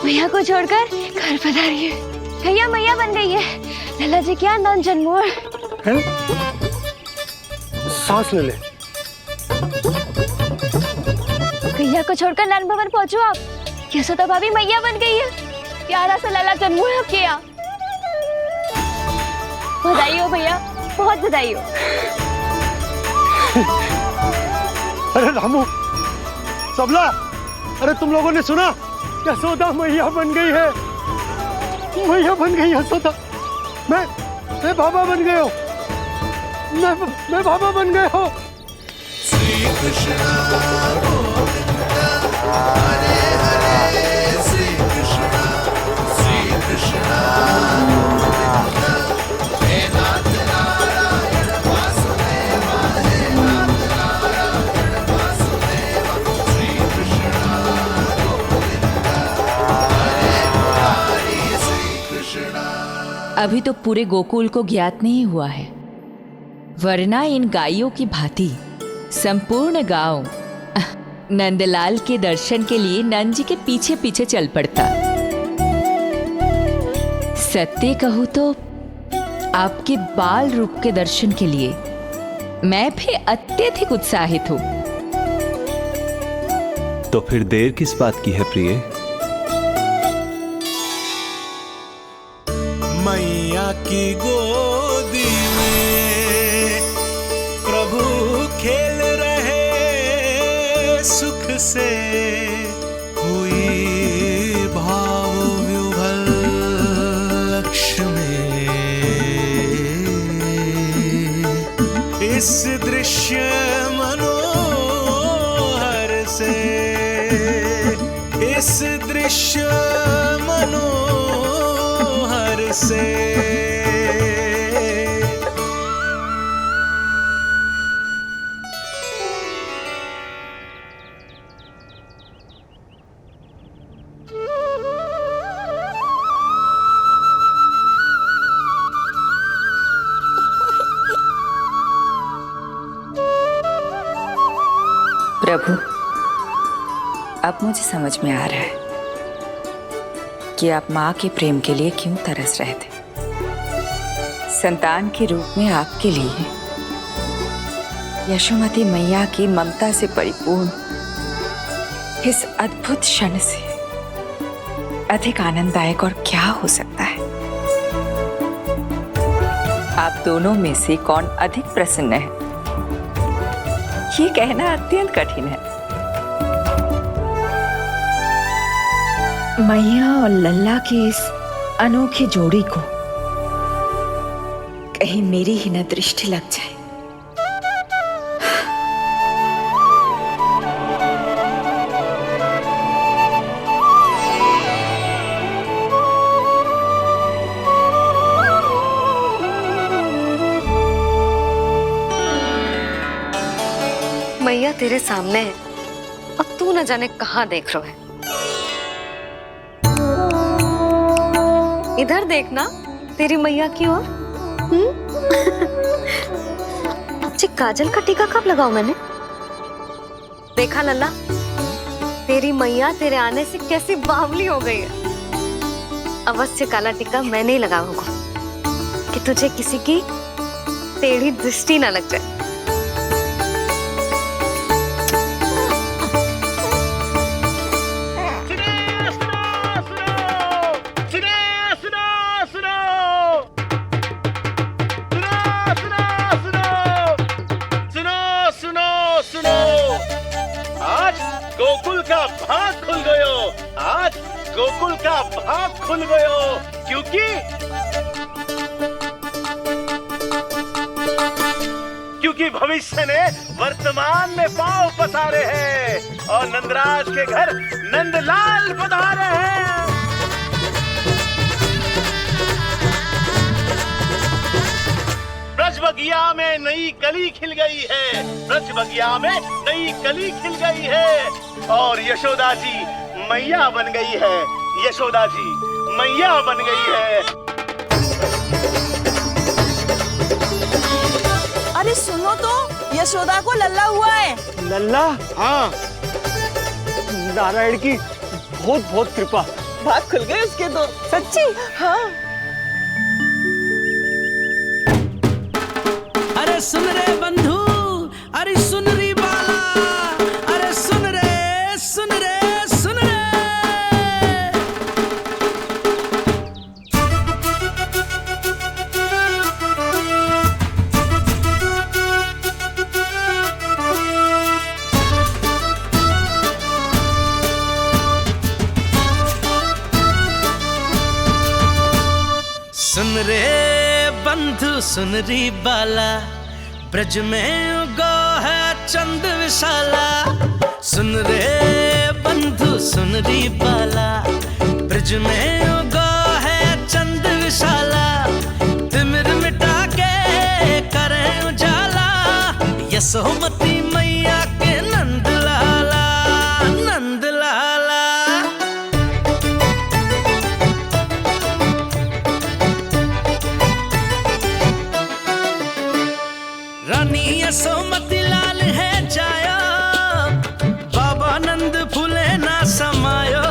मैया को छोड़कर घर पधारी है। भैया मैया बन गई है। लल्ला जी क्या नन जन्मोर है? सांस ले ले। भैया को छोड़कर नन भवन पहुंचो आप। यशोदा भाभी मैया बन गई है। प्यारा सा लल्ला जन्मोर है आपके यहाँ। बधाई हो भैया, बहुत बधाई हो। अरे रामू, सबला, अरे तुम लोगों ने सुना? यशोदा मैया बन गई है। मैया बन गई यशोदा। मैं बाबा बन गया हूँ। मैं बाबा बन गया हूँ। श्री कृष्ण गोविंदा हरे हरे श्री कृष्ण गोविंदा हे नाथ नारायण वासुदेव हे नाथ नारायण वासुदेव श्री कृष्ण गोविंदा हरे मुरारी श्री कृष्ण। अभी तो पूरे गोकुल को ज्ञात नहीं हुआ है, वरना इन गायों की भांति संपूर्ण गांव नंदलाल के दर्शन के लिए नंद जी के पीछे पीछे चल पड़ता। सत्य कहूं तो आपके बाल रूप के दर्शन के लिए मैं भी अत्यधिक उत्साहित हूं। तो फिर देर किस बात की है प्रिय? मैया की गोदी में प्रभु खेल रहे सुख से, हुई भाव विह्वल लक्ष्मी। इस दृश्य मनोहर से, इस दृश्य मनोहर से प्रभु, अब मुझे समझ में आ रहा है कि आप माँ के प्रेम के लिए क्यों तरस रहे थे। संतान के रूप में आपके लिए यशोमती मैया की ममता से परिपूर्ण इस अद्भुत क्षण से अधिक आनंददायक और क्या हो सकता है। आप दोनों में से कौन अधिक प्रसन्न है, ये कहना अत्यंत कठिन है। मैया और लल्ला की इस अनोखी जोड़ी को कहीं मेरी ही न दृष्टि लग जाए। मैया तेरे सामने है और तू न जाने कहाँ देख रहा है। इधर देखना तेरी मैया की ओर। जी काजल का टीका कब लगाऊं मैंने? देखा लल्ला, तेरी मैया तेरे आने से कैसी बावली हो गई है। अवश्य काला टीका मैंने ही लगाऊंगा कि तुझे किसी की टेढ़ी दृष्टि ना लग जाए। गोकुल का भाग खुल गयो। आज गोकुल का भाग खुल गयो, क्योंकि भविष्य ने वर्तमान में पांव पसारे हैं और नंदराज के घर नंदलाल पधारे हैं। ब्रज बगिया में नई कली खिल गई है, ब्रज बगिया में नई कली खिल गई है और यशोदा जी मैया बन गई है। यशोदा जी मैया बन गई है। अरे सुनो तो, यशोदा को लल्ला हुआ है। लल्ला? हाँ, नारायण की बहुत बहुत कृपा। भाग खुल गए उसके तो। सच्ची? हाँ। अरे सुन रे बंधु, अरे सुन री बाला, अरे सुन रे सुन रे सुन रे। सुन रे बंधु सुन री बाला, ब्रज में उगो है चंद विशाला। सुन रे बंधु सुन री बाला, ब्रज में उगो है चंद विशाला। तिमिर मिटा के करें उजाला, यशोमती मैया के नंद लाला, नंद लाला। रानी यशोमती लाल है जाया, बाबा नंद फूले ना समायो।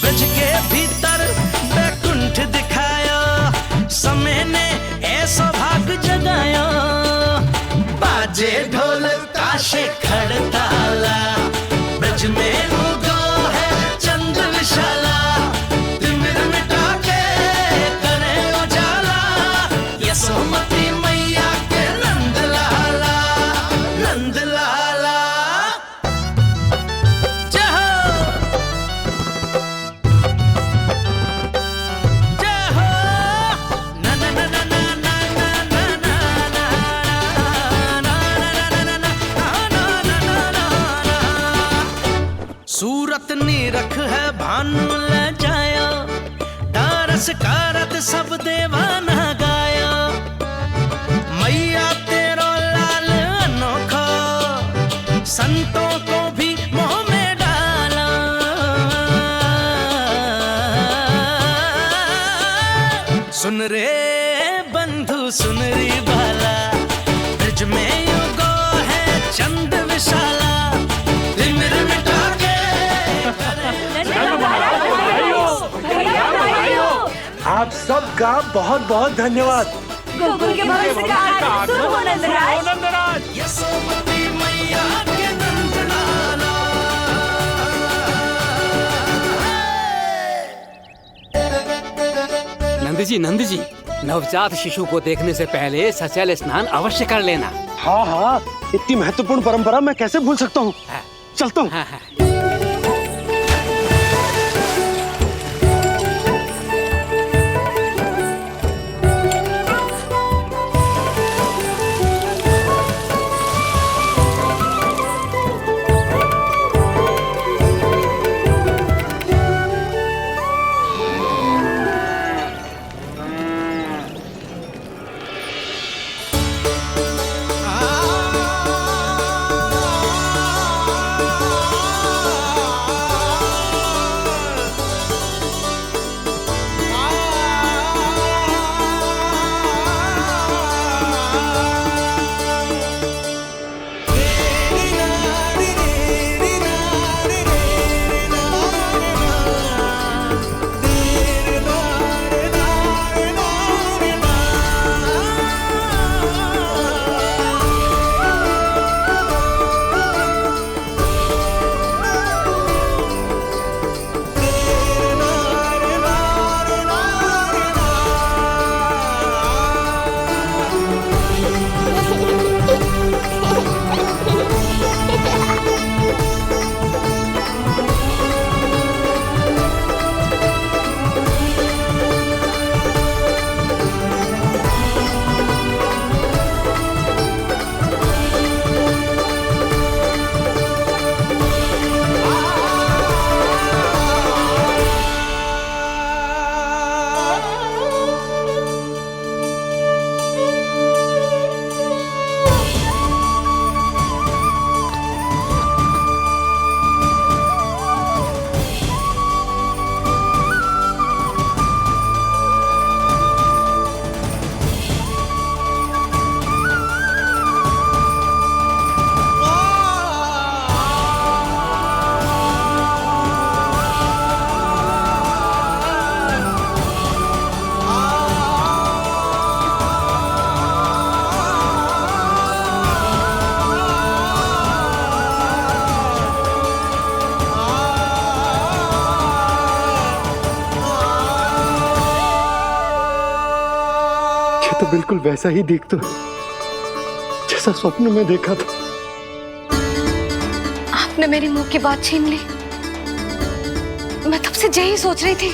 ब्रज के भीतर बैकुंठ दिखायो, समय ने ऐसा भाग जगायो। बाजे ढोल ताशे खड़ताला, ब्रज में उगो है चंद विशाला। तिमिर मिटा के करे उजाला, यशोमती मैया के नंद लाला, नंद लाला। जय हो, जय हो। ना ना ना ना ना ना ना ना ना ना ना ना ना ना। सूरत निरख है भानु ले जायो, दारस कारत सब देवाना गायो। मैया तेरो लाल अनोखा, संतों को भी मोह में डाला। सुन रे बंधु सुन री बाला, ब्रज में युगो है चंद विशाला। तिमिर मिटा के आप सबका बहुत बहुत धन्यवाद। गोकुल के भविष्य का आरंभ शुभ हो नंदराज। यशोमती मैया के नंद लाला। नंद जी, नवजात शिशु को देखने से पहले सचैल स्नान अवश्य कर लेना। हाँ हाँ, इतनी महत्वपूर्ण परंपरा मैं कैसे भूल सकता हूँ। चलता हूँ। हाँ हाँ। तो बिल्कुल वैसा ही दिखता है जैसा स्वप्न में देखा था। आपने मेरी मुंह की बात छीन ली। मैं तब से यही सोच रही थी।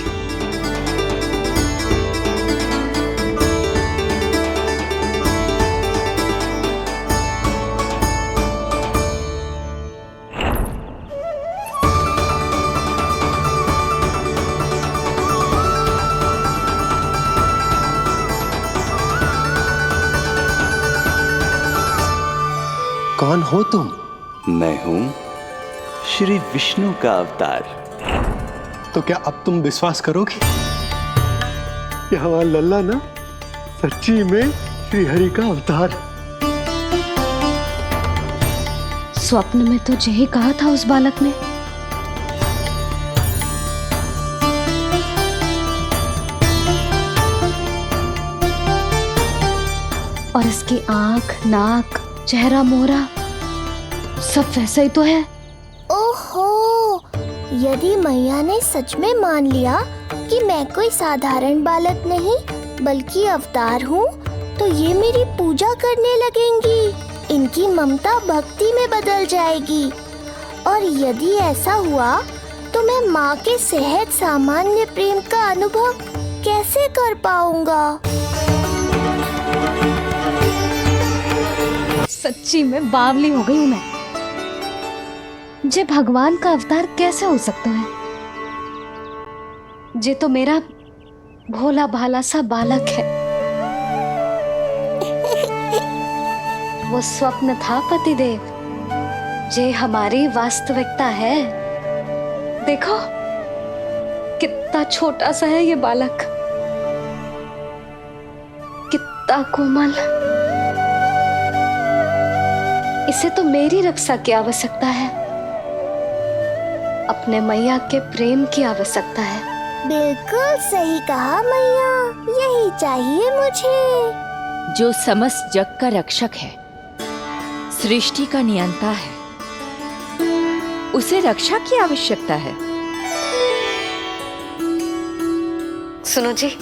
कौन हो तुम? मैं हूं श्री विष्णु का अवतार। तो क्या अब तुम विश्वास करोगे कि हमारा लल्ला ना सच्ची में श्री हरि का अवतार? स्वप्न में तो यही कहा था उस बालक ने। और इसकी आंख, नाक, चेहरा, मोहरा सब वैसा ही तो है। ओहो, यदि मैया ने सच में मान लिया कि मैं कोई साधारण बालक नहीं बल्कि अवतार हूँ, तो ये मेरी पूजा करने लगेंगी। इनकी ममता भक्ति में बदल जाएगी। और यदि ऐसा हुआ तो मैं माँ के सहज सामान्य प्रेम का अनुभव कैसे कर पाऊंगा? सच्ची में बावली हो गई हूँ मैं। जे भगवान का अवतार कैसे हो सकता है? जे तो मेरा भोला भाला सा बालक है। वो स्वप्न था पतिदेव, जे हमारी वास्तविकता है। देखो कितना छोटा सा है ये बालक, कितना कोमल। इसे तो मेरी रक्षा की आवश्यकता है, अपने मैया के प्रेम की आवश्यकता है। बिल्कुल सही कहा मैया, यही चाहिए मुझे। जो समस्त जग का रक्षक है, सृष्टि का नियंता है, उसे रक्षा की आवश्यकता है। सुनो जी,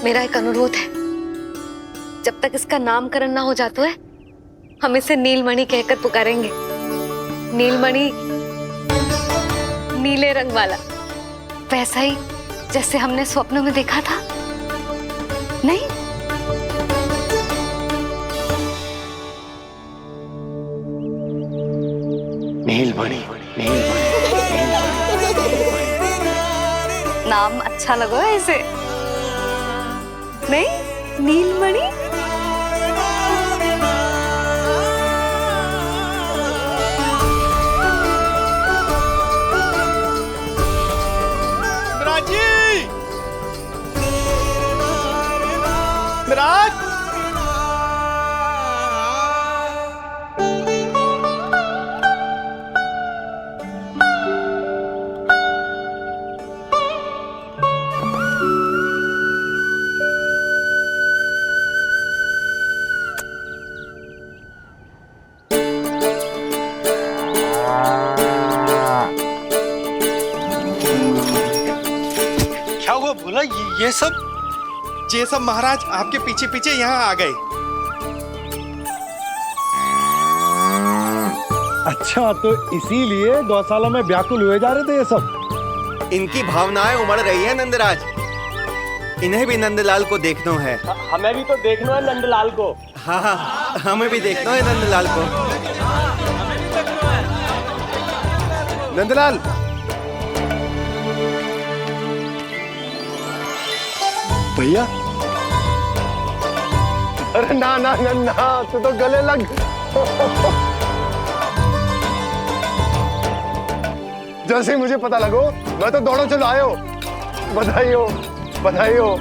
मेरा एक अनुरोध है। जब तक इसका नामकरण ना हो जाता है, हम इसे नीलमणि कहकर पुकारेंगे। नीलमणि, नीले रंग वाला, वैसा ही जैसे हमने स्वप्न में देखा था। नहीं? नीलमणि, नाम अच्छा लगा है इसे? नहीं? नीलमणि? मिराज, क्या हुआ भोला? ये सब महाराज आपके पीछे पीछे यहाँ आ गए। अच्छा, तो इसीलिए गौशाला में व्याकुल हुए जा रहे थे ये सब? इनकी भावनाएं उमड़ रही है नंदराज। इन्हें भी नंदलाल को देखना है। हमें भी तो देखना है नंदलाल को। हाँ हाँ, हमें भी देखना है नंदलाल को। नंदलाल, भैया। अरे ना ना ना ना, तू तो गले लग। जैसे ही मुझे पता लगो, मैं तो दौड़ो चलो आयो। बधाई हो, बधाई हो।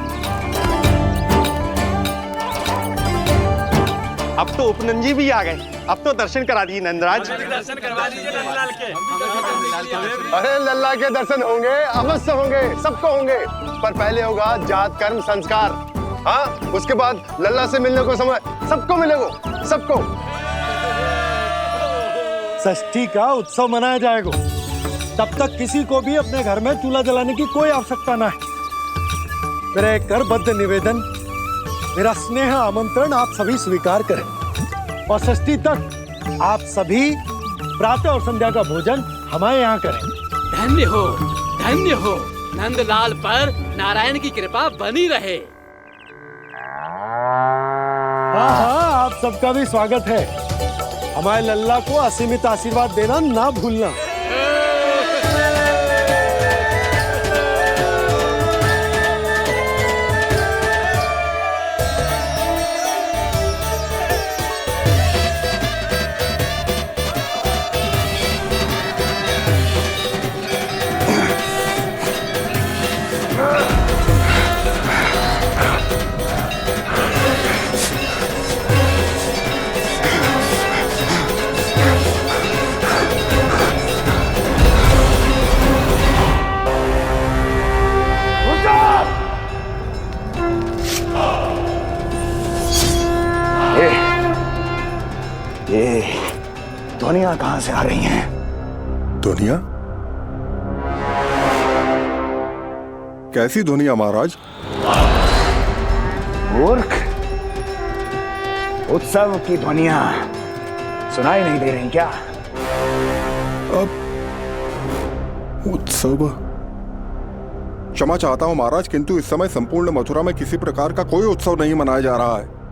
अब तो उपनंजी भी आ गए। अब तो दर्शन करा दिए नंदराज। दर्शन करवा दीजिए नंदलाल के। अरे लल्ला के दर्शन होंगे, अवश्य होंगे, सबको होंगे। पर पहले होगा जात कर्म संस्कार। हाँ, उसके बाद लल्ला से मिलने को समय सबको मिलेगा, सबको। षष्ठी का उत्सव मनाया जाएगा। तब तक किसी को भी अपने घर में चूल्हा जलाने की कोई आवश्यकता ना है। मेरा एक करबद्ध निवेदन मेरा स्नेह आमंत्रण आप सभी स्वीकार करें और षष्ठी तक आप सभी प्रातः और संध्या का भोजन हमारे यहाँ करें। धन्य हो नंदलाल पर नारायण की कृपा बनी रहे। हाँ हाँ, आप सबका भी स्वागत है। हमारे लल्ला को असीमित आशीर्वाद देना ना भूलना। ये ध्वनियां कहां से आ रही हैं? ध्वनियां? कैसी ध्वनियां महाराज? मूर्ख, उत्सव की ध्वनियां सुनाई नहीं दे रही क्या? अब उत्सव? क्षमा चाहता हूं महाराज, किंतु इस समय संपूर्ण मथुरा में किसी प्रकार का कोई उत्सव नहीं मनाया जा रहा है।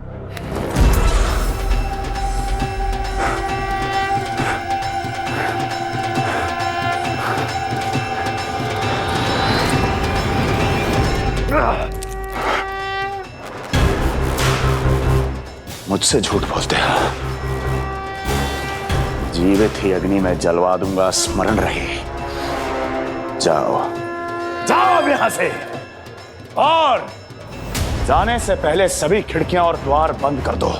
मुझसे झूठ बोलते हो। जीवित ही अग्नि में जलवा दूंगा, स्मरण रहे। जाओ जाओ अब यहां से, और जाने से पहले सभी खिड़कियां और द्वार बंद कर दो।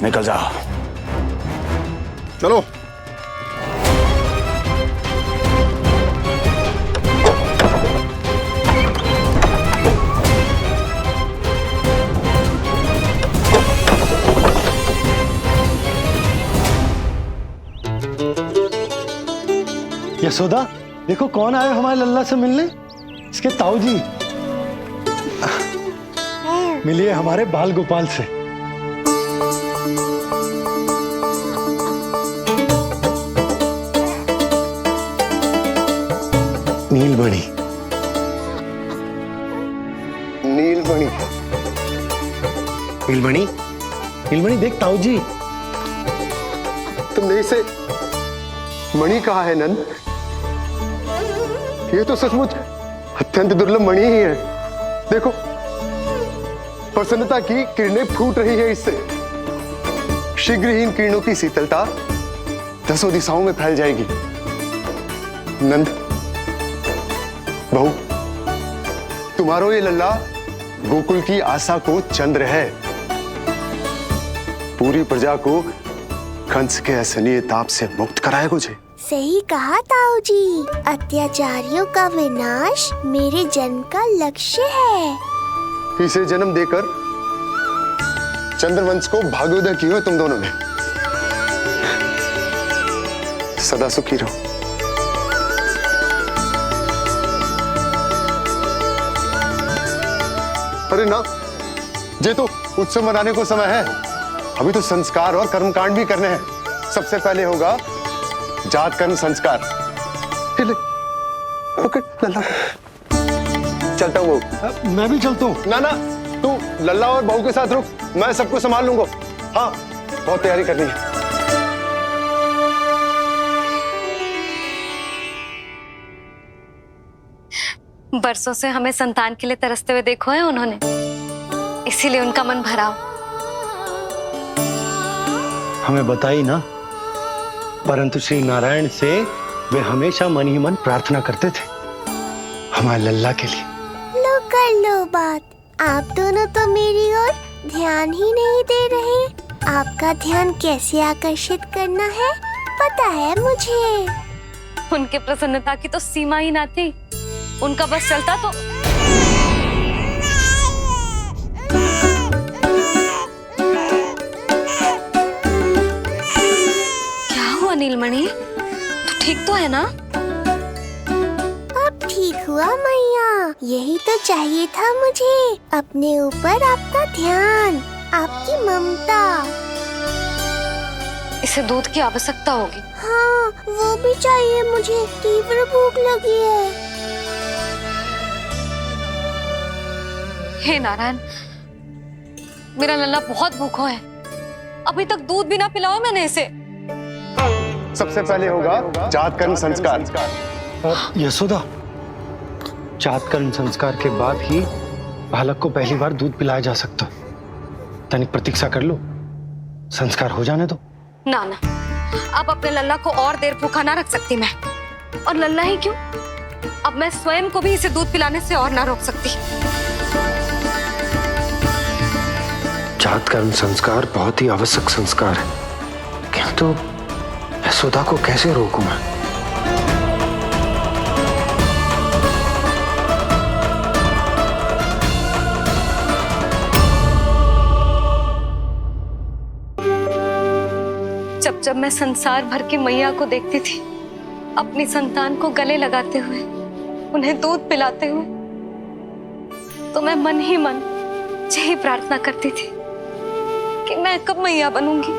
निकल जाओ। चलो। यशोदा, देखो कौन आए हमारे लल्ला से मिलने। इसके ताऊ जी। मिलिए हमारे बाल गोपाल से। नीलमणि, नीलमणि, नीलमणि, नीलमणि देख ताऊ जी। तुमने इसे मणि कहा है नंद? ये तो सचमुच अत्यंत दुर्लभ मणि ही है। देखो, प्रसन्नता की किरणें फूट रही है इससे। शीघ्र ही इन किरणों की शीतलता दसों दिशाओं में फैल जाएगी। नंद, बहू, तुम्हारो ये लल्ला गोकुल की आशा को चंद्र है। पूरी प्रजा को कंस के असहनीय ताप से मुक्त कराएगा मुझे। सही कहा ताऊ जी, अत्याचारियों का विनाश मेरे जन्म का लक्ष्य है। इसे जन्म देकर चंद्रवंश को भाग्योदय की हो तुम दोनों ने। सदा सुखी रहो। अरे ना, ये तो उत्सव मनाने को समय है। अभी तो संस्कार और कर्मकांड भी करने हैं। सबसे पहले होगा जात कर्म संस्कार। ओके, लल्ला चलता हूँ। मैं भी चलता हूँ। ना ना, तू लल्ला और बहू के साथ रुक, मैं सबको संभाल लूंगा। हाँ, बहुत तैयारी करनी है। बरसों से हमें संतान के लिए तरसते हुए देखो है उन्होंने, इसीलिए उनका मन भरा हो। हमें बताई ना, परंतु श्री नारायण से वे हमेशा मन ही मन प्रार्थना करते थे हमारे लल्ला के लिए। लो कर लो बात। आप दोनों तो मेरी ओर ध्यान ही नहीं दे रहे। आपका ध्यान कैसे आकर्षित करना है पता है मुझे। उनके प्रसन्नता की तो सीमा ही ना थी। उनका बस चलता तो नीलमणि, तू ठीक तो है ना? अब ठीक हुआ मैया, यही तो चाहिए था मुझे। अपने ऊपर आपका ध्यान, आपकी ममता। इसे दूध की आवश्यकता होगी। हाँ, वो भी चाहिए मुझे। तीव्र भूख लगी है। हे नारायण, मेरा लल्ला बहुत भूखा है। अभी तक दूध भी ना पिलाओ मैंने इसे। सबसे पहले होगा जातकर्म संस्कार। यशोदा, जातकर्म संस्कार के बाद ही बालक को पहली बार दूध पिलाया जा सकता। तनिक प्रतीक्षा कर लो, संस्कार हो जाने दो। ना ना, अब अपने लल्ला को और देर भूखा ना रख सकती मैं। और लल्ला ही क्यों, अब मैं स्वयं को भी इसे दूध पिलाने से और ना रोक सकती। जातकर्म संस्कार बहुत ही आवश्यक संस्कार है, किंतु यशोदा को कैसे रोकूं मैं? जब मैं संसार भर की मैया को देखती थी अपनी संतान को गले लगाते हुए, उन्हें दूध पिलाते हुए, तो मैं मन ही मन यही प्रार्थना करती थी कि मैं कब मैया बनूंगी,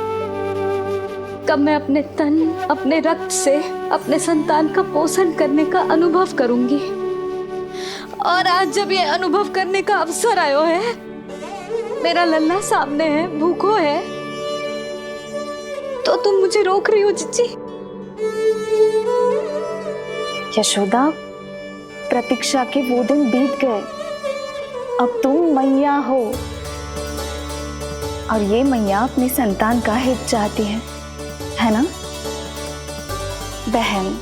कब मैं अपने तन अपने रक्त से अपने संतान का पोषण करने का अनुभव करूंगी। और आज जब ये अनुभव करने का अवसर आयो है, मेरा लल्ला सामने है, भूखो है, तो तुम मुझे रोक रही हो जीजी? यशोदा, प्रतीक्षा के वो दिन बीत गए। अब तुम मैया हो और ये मैया अपनी संतान का हित चाहती है ना बहन?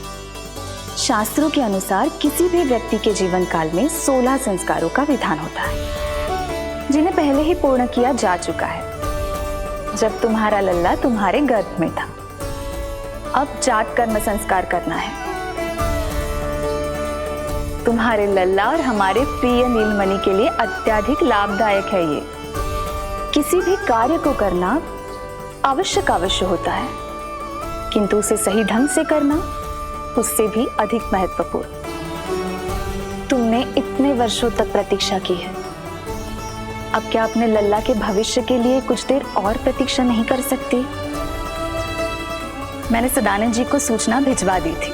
शास्त्रों के अनुसार किसी भी व्यक्ति के जीवन काल में 16 संस्कारों का विधान होता है, जिन्हें पहले ही पूर्ण किया जा चुका है जब तुम्हारा लल्ला तुम्हारे गर्भ में था। अब जात कर्म संस्कार करना है। तुम्हारे लल्ला और हमारे प्रिय नीलमणि के लिए अत्यधिक लाभदायक है ये। किसी भी कार्य को करना अवश्य होता है, किंतु उसे सही ढंग से करना उससे भी अधिक महत्वपूर्ण। तुमने इतने वर्षों तक प्रतीक्षा की है, अब क्या अपने लल्ला के भविष्य के लिए कुछ देर और प्रतीक्षा नहीं कर सकती? मैंने सदानंद जी को सूचना भिजवा दी थी।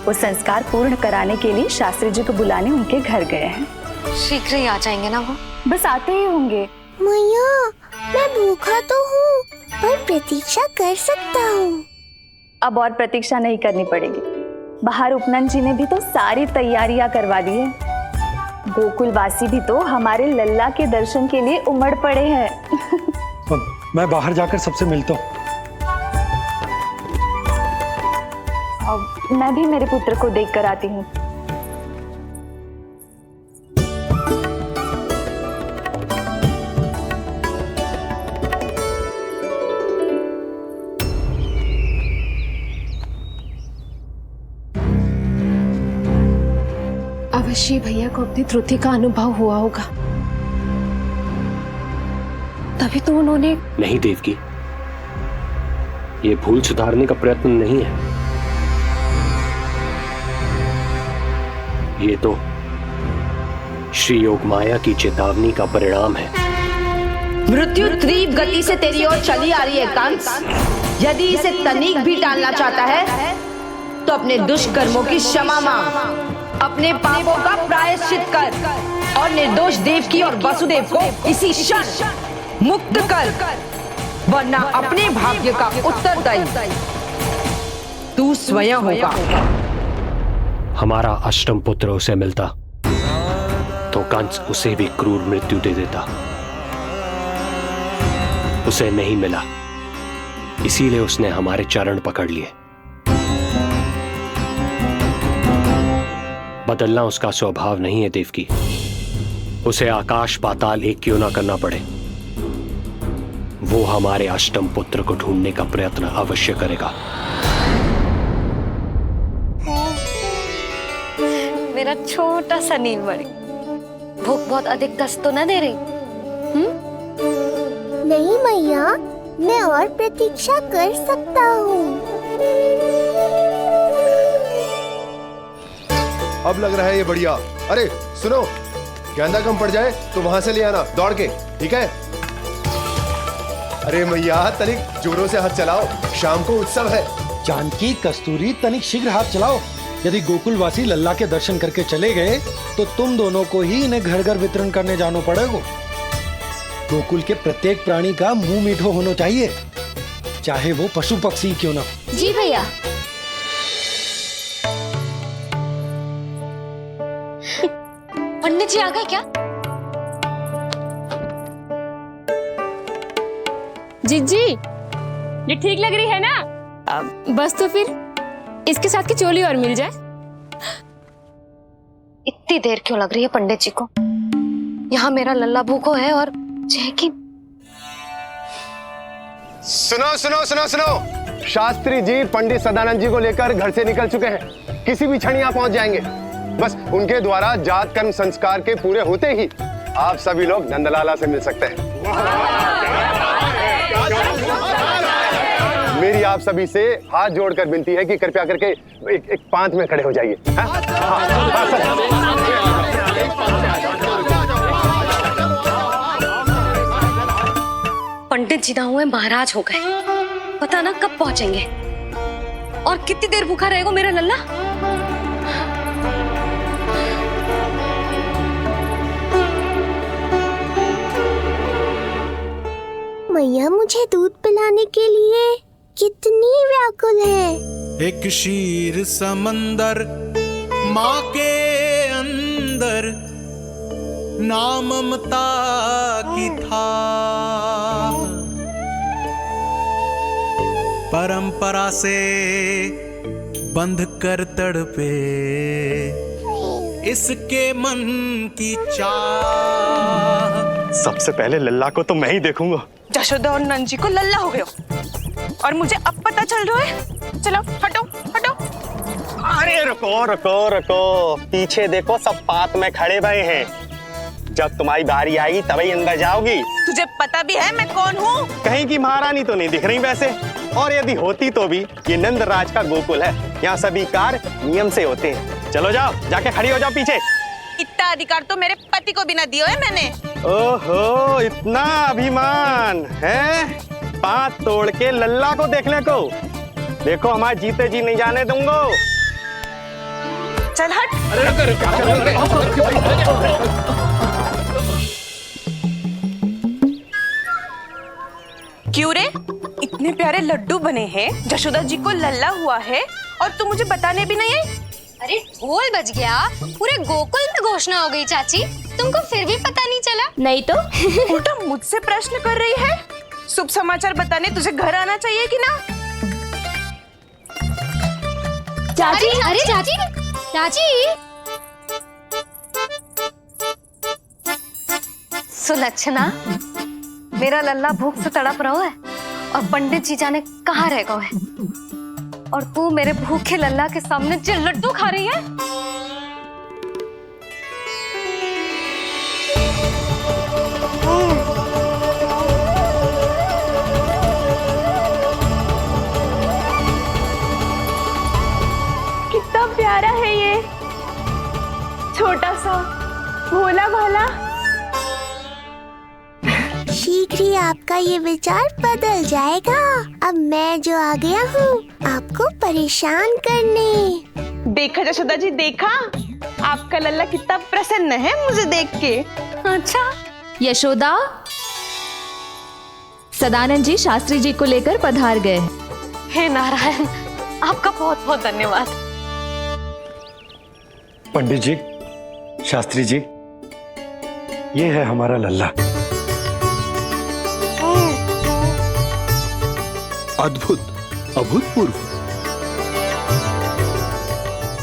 वो संस्कार पूर्ण कराने के लिए शास्त्री जी को बुलाने उनके घर गए हैं। शीघ्र ही आ जाएंगे ना वो? बस आते ही होंगे। मैया, मैं भूखा तो हूँ, पर प्रतीक्षा कर सकता हूँ। अब और प्रतीक्षा नहीं करनी पड़ेगी। बाहर उपनंद जी ने भी तो सारी तैयारियां करवा दी है। गोकुलवासी भी तो हमारे लल्ला के दर्शन के लिए उमड़ पड़े हैं। मैं बाहर जाकर सबसे मिलता हूँ। अब मैं भी मेरे पुत्र को देख कर आती हूँ। अवश्य भैया को अपनी त्रुटि का अनुभव हुआ होगा, तभी तो उन्होंने। नहीं देवकी, ये भूल सुधारने का प्रयत्न नहीं है, ये तो श्री योग माया की चेतावनी का परिणाम है। मृत्यु तीव्र गति से तेरी ओर चली आ रही है कंस। यदि इसे तनिक भी टालना चाहता है तो अपने दुष्कर्मों की क्षमा मांग, अपने पापों का प्रायश्चित कर और निर्दोष देवकी और वसुदेव को इसी क्षण मुक्त कर, वरना अपने भाग्य का उत्तरदायी तू स्वयं होगा। हमारा अष्टम पुत्र उसे मिलता तो कंस उसे भी क्रूर मृत्यु दे देता। उसे नहीं मिला, इसीलिए उसने हमारे चरण पकड़ लिए। बदलना उसका स्वभाव नहीं है देवकी। उसे आकाश पाताल एक क्यों ना करना पड़े, वो हमारे अष्टम पुत्र को ढूंढने का प्रयत्न अवश्य करेगा। मेरा छोटा सा नीलमणि, भूख बहुत अधिक कष्ट तो न दे रही? नहीं मैया, मैं और प्रतीक्षा कर सकता हूँ। अब लग रहा है ये बढ़िया। अरे सुनो, गेंदा कम पड़ जाए तो वहां से ले आना दौड़ के, ठीक है? अरे मैया तनिक जोरों से हाथ चलाओ, शाम को उत्सव है। जानकी, कस्तूरी, तनिक शीघ्र हाथ चलाओ। यदि गोकुलवासी लल्ला के दर्शन करके चले गए तो तुम दोनों को ही इन्हें घर घर वितरण करने जाना पड़ेगा। गोकुल के प्रत्येक प्राणी का मुंह मीठो होना चाहिए, चाहे वो पशु पक्षी क्यों ना। जी भैया। पंडित जी आ गए क्या? जीजी, ये ठीक लग रही है ना? बस तो फिर इसके साथ की चोली और मिल जाए। इतनी देर क्यों लग रही है पंडित जी को? यहाँ मेरा लल्ला भूखो है और जय की। सुनो सुनो सुनो सुनो, शास्त्री जी पंडित सदानंद जी को लेकर घर से निकल चुके हैं। किसी भी क्षण यहाँ पहुंच जाएंगे। बस उनके द्वारा जात कर्म संस्कार के पूरे होते ही आप सभी लोग नंदलाला से मिल सकते हैं। मेरी आप सभी से हाथ जोड़कर विनती है कि कृपया करके एक पांत में खड़े हो जाइए। पंडित जी ना हुए महाराज हो गए, पता ना कब पहुंचेंगे और कितनी देर भूखा रहेगा मेरा लल्ला। मैया मुझे दूध पिलाने के लिए कितनी व्याकुल है। एक शीर समंदर माँ के अंदर, ना ममता की था, परंपरा से बंध कर तड़पे इसके मन की चाह। सबसे पहले लल्ला को तो मैं ही देखूंगा। यशोदा और नंद जी को लल्ला हो गए हो और मुझे अब पता चल रहा है। चलो हटो हटो। अरे रुको रुको रुको, पीछे देखो, सब पात में खड़े भये हैं। जब तुम्हारी बारी आएगी तभी अंदर जाओगी। तुझे पता भी है मैं कौन हूँ? कहीं की महारानी तो नहीं दिख रही वैसे, और यदि होती तो भी ये नंदराज का गोकुल है, यहाँ सभी कार्य नियम से होते हैं। चलो जाओ, जाके खड़ी हो जाओ पीछे। इतना अधिकार तो मेरे पति को भी ना दिया है मैंने। ओहो, इतना अभिमान है? पांव तोड़ के लल्ला को देखने को। देखो हमारे जीते जी नहीं जाने दूंगा। चल हट। क्यों रे, इतने प्यारे लड्डू बने हैं, यशोदा जी को लल्ला हुआ है और तू मुझे बताने भी नहीं आई? अरे ढोल बज गया, पूरे गोकुल में घोषणा हो गई चाची, तुमको फिर भी पता नहीं चला? नहीं तो उल्टा मुझसे प्रश्न कर रही है। शुभ समाचार बताने तुझे घर आना चाहिए कि ना? चाची, अरे चाची, चाची। सुलक्षणा, मेरा लल्ला भूख से तड़प रहा है और पंडित जी जाने कहाँ रह गए हैं, और तू मेरे भूखे लल्ला के सामने जो लड्डू खा रही है। कितना प्यारा है ये, छोटा सा भोला भाला। शीघ्र ही आपका ये विचार बदल जाएगा। अब मैं जो आ गया हूँ आपको परेशान करने। देखा यशोदा जी, देखा आपका लल्ला कितना प्रसन्न है मुझे देख के। अच्छा यशोदा, सदानंद जी शास्त्री जी को लेकर पधार गए। हे नारायण, आपका बहुत बहुत धन्यवाद। पंडित जी, शास्त्री जी, ये है हमारा लल्ला। अद्भुत, अभूतपूर्व।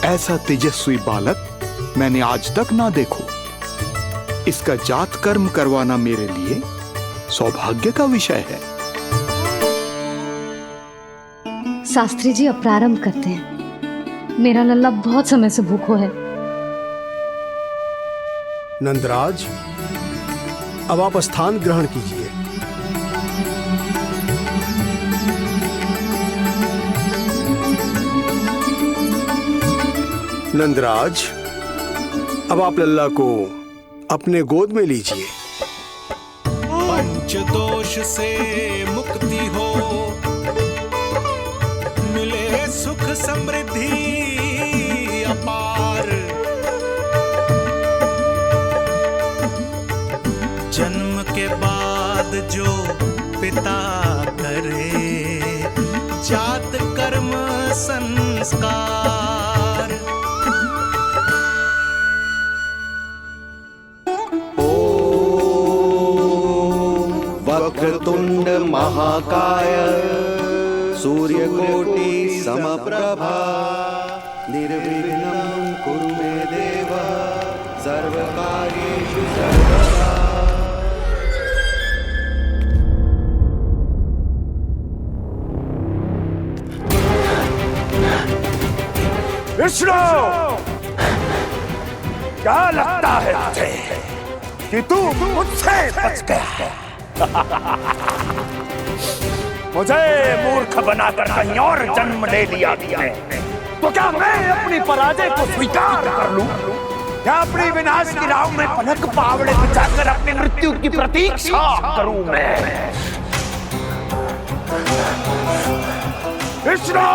ऐसा तेजस्वी बालक मैंने आज तक ना देखो। इसका जात कर्म करवाना मेरे लिए सौभाग्य का विषय है। शास्त्री जी अब प्रारंभ करते हैं। मेरा लल्ला बहुत समय से भूखो है। नंदराज, अब आप स्थान ग्रहण कीजिए। नंदराज, अब आप लल्ला को अपने गोद में लीजिए। पंचदोष से मुक्ति हो, मिले सुख समृद्धि अपार। जन्म के बाद जो पिता करे, जात कर्म संस्कार। वक्रतुंड महाकाय सूर्यकोटि समप्रभा निर्विघ्नं कुरु मे देव सर्वकार्येषु सर्वदा। विष्णु, क्या लगता है तुझे कि तू मुझसे बच गया है? मुझे मूर्ख बनाकर कहीं और जन्म ले लिया तुमने, तो क्या मैं अपनी पराजय को स्वीकार कर लूं? क्या अपनी विनाश की राह में पलक पावड़े बिछाकर अपनी मृत्यु की प्रतीक्षा करूं मैं? विष्णु,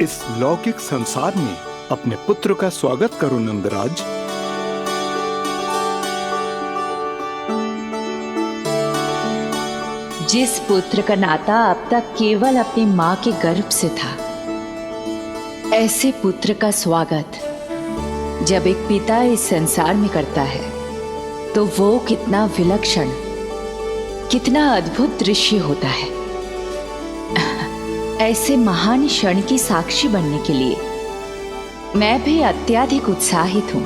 इस लौकिक संसार में अपने पुत्र का स्वागत करो नंदराज। जिस पुत्र का नाता अब तक केवल अपनी मां के गर्भ से था, ऐसे पुत्र का स्वागत जब एक पिता इस संसार में करता है तो वो कितना विलक्षण, कितना अद्भुत दृश्य होता है। ऐसे महान क्षण की साक्षी बनने के लिए मैं भी अत्यधिक उत्साहित हूं।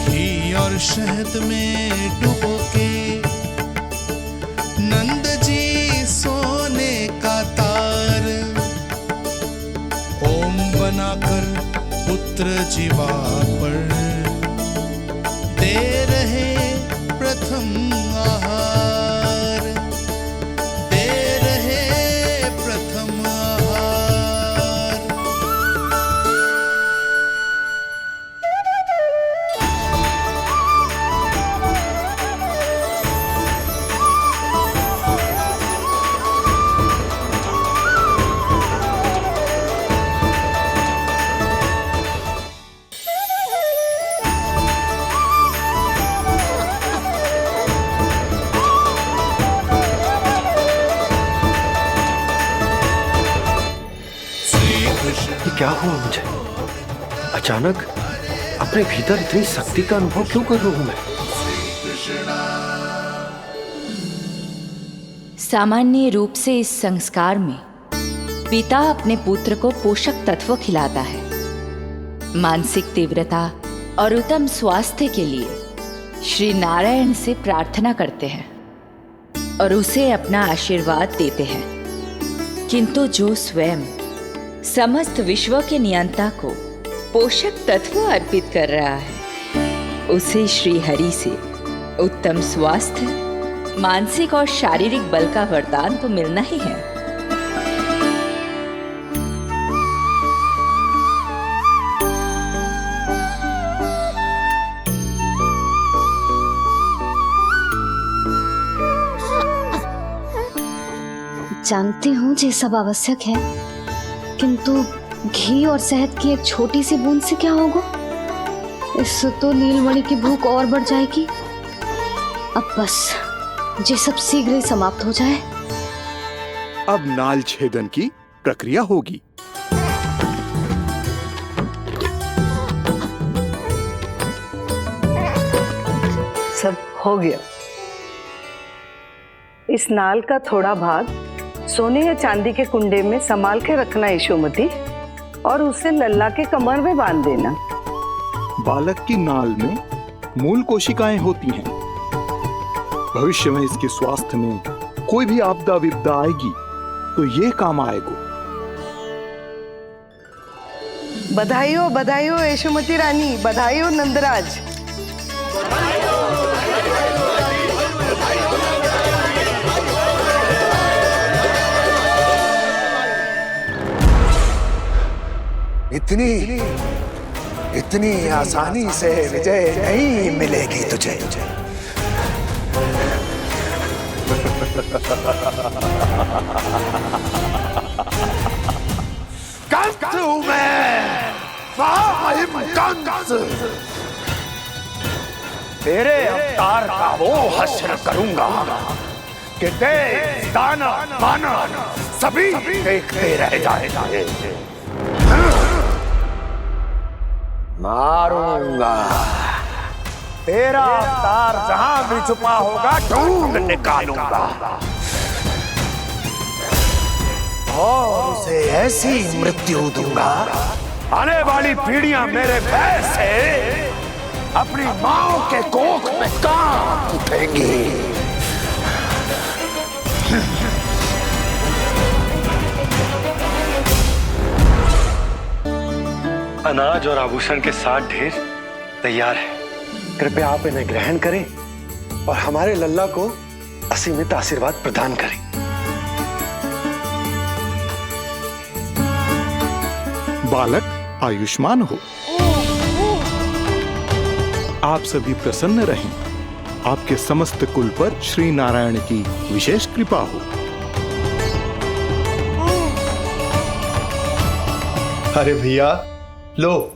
घी और शहद में डुबो के नंद जी सोने का तार, ओम बनाकर पुत्र जीवा पर दे रहे प्रथम आहार, दे रहे प्रथम आहार। ये क्या हुआ मुझे? अचानक अपने भीतर इतनी शक्ति का अनुभव क्यों कर रहा हूं मैं? सामान्य रूप से इस संस्कार में पिता अपने पुत्र को पोषक तत्व खिलाता है। मानसिक तीव्रता और उत्तम स्वास्थ्य के लिए श्री नारायण से प्रार्थना करते हैं और उसे अपना आशीर्वाद देते हैं। किंतु जो स्वयं समस्त विश्व के नियंता को पोषक तत्व अर्पित कर रहा है, उसे श्री हरि से उत्तम स्वास्थ्य, मानसिक और शारीरिक बल का वरदान तो मिलना ही है। जानती हूँ ये सब आवश्यक है, किंतु घी और शहद की एक छोटी सी बूंद से क्या होगा? इससे तो नीलमणि की भूख और बढ़ जाएगी। अब बस ये सब शीघ्र ही समाप्त हो जाए। अब नाल छेदन की प्रक्रिया होगी। सब हो गया। इस नाल का थोड़ा भाग सोने या चांदी के कुंडे में संभाल के रखना यशोमती, और उसे लल्ला के कमर में बांध देना। बालक की नाल में मूल कोशिकाएं होती हैं। भविष्य में इसके स्वास्थ्य में कोई भी आपदा विपदा आएगी तो ये काम आएगा। बधाई हो यशोमती रानी, बधाई हो नंदराज। बधाई हो इतनी आसानी से विजय नहीं मिलेगी तुझे। कंस हूं मैं, फाहिम कंस। तेरे अवतार का वो हश्र करूंगा कि देश, दाना, माना सभी देखते रह जाएंगे। मारूंगा तेरा अवतार, जहां भी छुपा होगा ढूंढ निकालूंगा और उसे ऐसी मृत्यु दूंगा, आने वाली पीढ़ियां मेरे भय से अपनी मां के कोख में कांप उठेंगी। अनाज और आभूषण के साथ ढेर तैयार है। कृपया आप इन्हें ग्रहण करें और हमारे लल्ला को असीमित आशीर्वाद प्रदान करें। बालक आयुष्मान हो, आप सभी प्रसन्न रहें, आपके समस्त कुल पर श्री नारायण की विशेष कृपा हो। अरे भैया लो।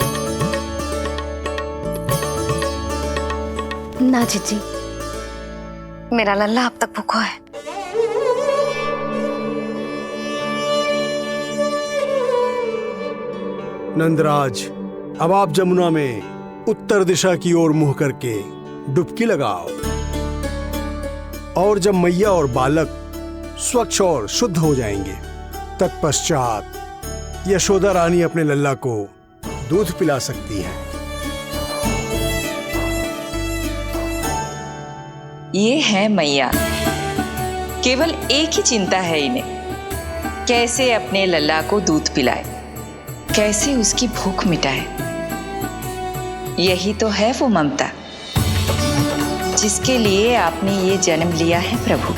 ना जीजी, मेरा लल्ला अब तक भूखा है। नंदराज, अब आप जमुना में उत्तर दिशा की ओर मुंह करके डुबकी लगाओ और जब मैया और बालक स्वच्छ और शुद्ध हो जाएंगे, तत्पश्चात यशोदा रानी अपने लल्ला को दूध पिला सकती है। ये है मैया, केवल एक ही चिंता है इन्हें, कैसे अपने लल्ला को दूध पिलाए, कैसे उसकी भूख मिटाए। यही तो है वो ममता जिसके लिए आपने ये जन्म लिया है प्रभु।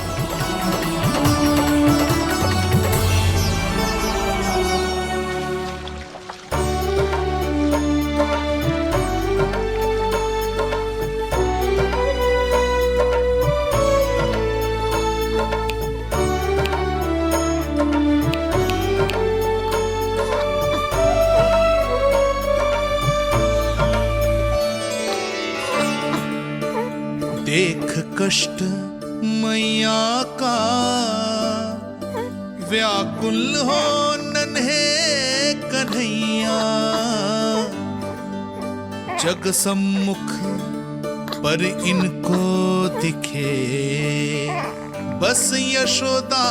देख कष्ट मैया का, व्याकुल हो नन्हे कन्हैया। जग सम्मुख पर इनको दिखे बस यशोदा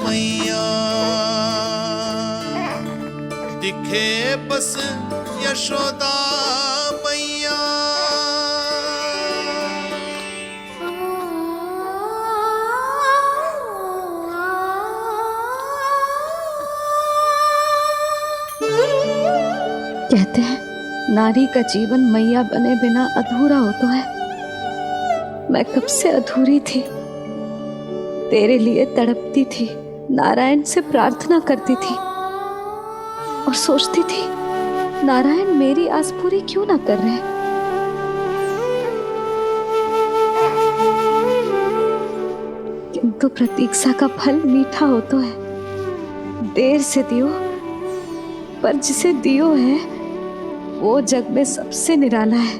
मैया, दिखे बस यशोदा मैया। कहते हैं नारी का जीवन मैया बने बिना अधूरा होता है। मैं कब से अधूरी थी, तेरे लिए तड़पती थी, नारायण से प्रार्थना करती थी और सोचती थी नारायण मेरी आस पूरी क्यों ना कर रहे। किंतु प्रतीक्षा का फल मीठा होता है। देर से दियो पर जिसे दियो है वो जग में सबसे निराला है।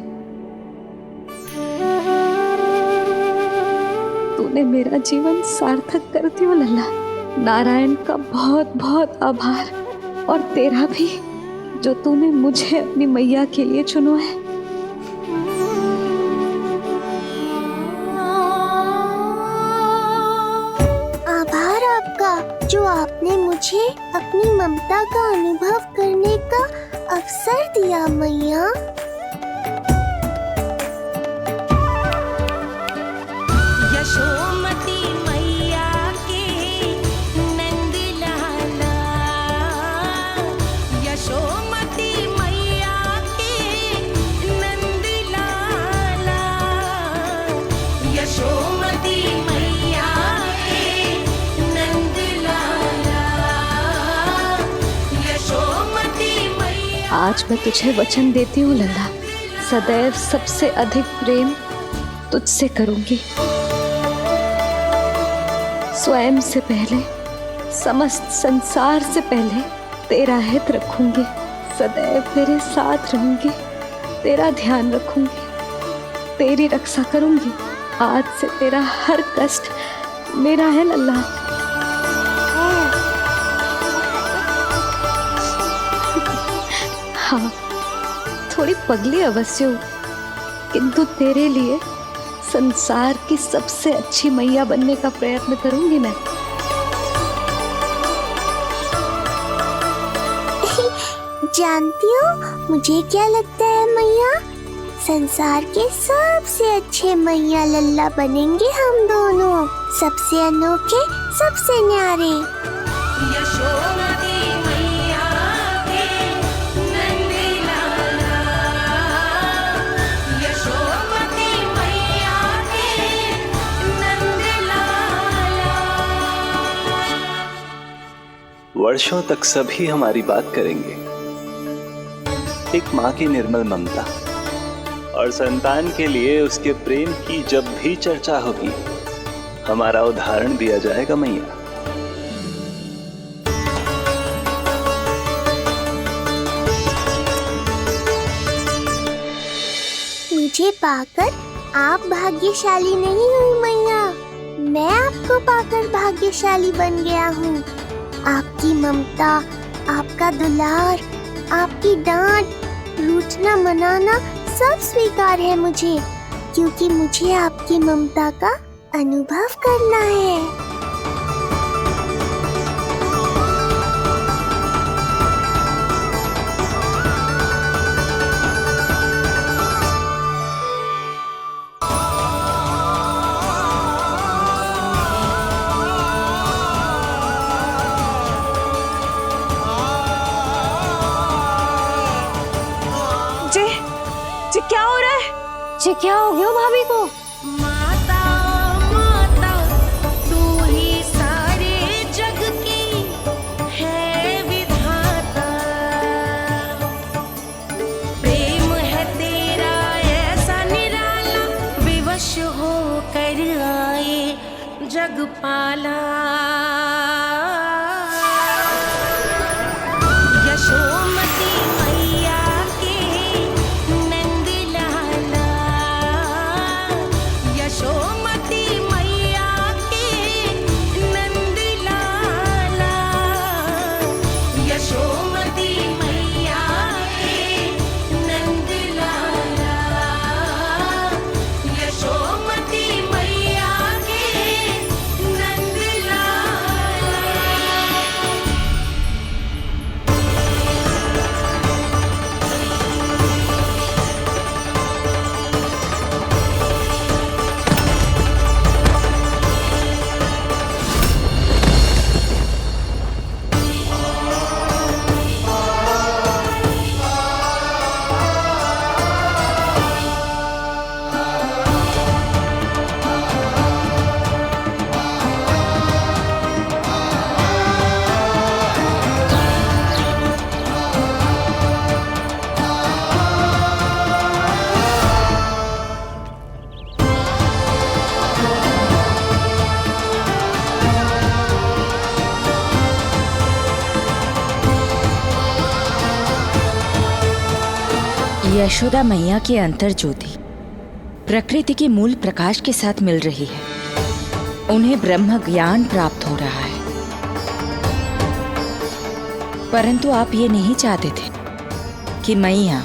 तूने मेरा जीवन सार्थक कर दियो लल्ला। नारायण का बहुत बहुत आभार, और तेरा भी जो तूने मुझे अपनी मैया के लिए चुनो है। आभार आपका जो आपने मुझे अपनी ममता का अनुभव करने का अवसर दिया मैया। यशोमती मैया के नंद लाला, यशोमती मैया के नंद लाला, यशोमती मैया के नंद लाला, यशोमती मैया। आज मैं तुझे वचन देती हूँ लल्ला, सदैव सबसे अधिक प्रेम तुझसे करूंगी। स्वयं से पहले, समस्त संसार से पहले तेरा हित रखूंगी। सदैव तेरे साथ रहूंगी, तेरा ध्यान रखूंगी, तेरी रक्षा करूंगी। आज से तेरा हर कष्ट मेरा है लल्ला। हाँ, थोड़ी पगली अवश्य हूँ, किंतु तेरे लिए संसार की सबसे अच्छी मैया बनने का प्रयत्न करूंगी मैं। जानती हो मुझे क्या लगता है मैया? संसार के सबसे अच्छे मैया लल्ला बनेंगे हम दोनों, सबसे अनोखे, सबसे न्यारे। यशोमती मैया के नंदी लाला, यशोमती मैया के नंदी लाला। वर्षों तक सभी हमारी बात करेंगे। एक माँ की निर्मल ममता और संतान के लिए उसके प्रेम की जब भी चर्चा होगी, हमारा उदाहरण दिया जाएगा मैया। मुझे पाकर आप भाग्यशाली नहीं हुई मैया, मैं आपको पाकर भाग्यशाली बन गया हूँ। आपकी ममता, आपका दुलार, आपकी डांट, रूठना मनाना सब स्वीकार है मुझे, क्योंकि मुझे आपकी ममता का अनुभव करना है। जी क्या हो रहा है? जी क्या हो गया भाभी को? माता माता तू ही सारे जग की है विधाता, प्रेम है तेरा ऐसा निराला, विवश हो कर आए जग पाला। यशोमती मैया के नंदी लाला, यशोमती मैया के नंदी लाला, यशोमती मैया के नंदी लाला, यशोमती मैया के नंदी लाला। यशोदा मैया की अंतर ज्योति प्रकृति के मूल प्रकाश के साथ मिल रही है। उन्हें ब्रह्म ज्ञान प्राप्त हो रहा है, परंतु आप ये नहीं चाहते थे कि मैया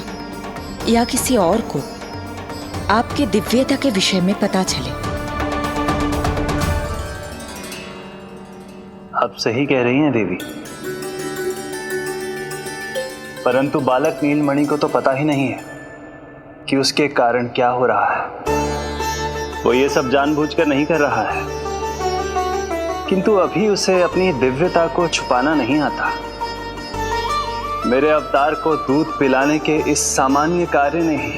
या किसी और को आपकी दिव्यता के विषय में पता चले। आप सही कह रही हैं देवी, परंतु बालक नीलमणि को तो पता ही नहीं है कि उसके कारण क्या हो रहा है। वो ये सब जानबूझकर नहीं कर रहा है, किंतु अभी उसे अपनी दिव्यता को छुपाना नहीं आता। मेरे अवतार को दूध पिलाने के इस सामान्य कार्य ने ही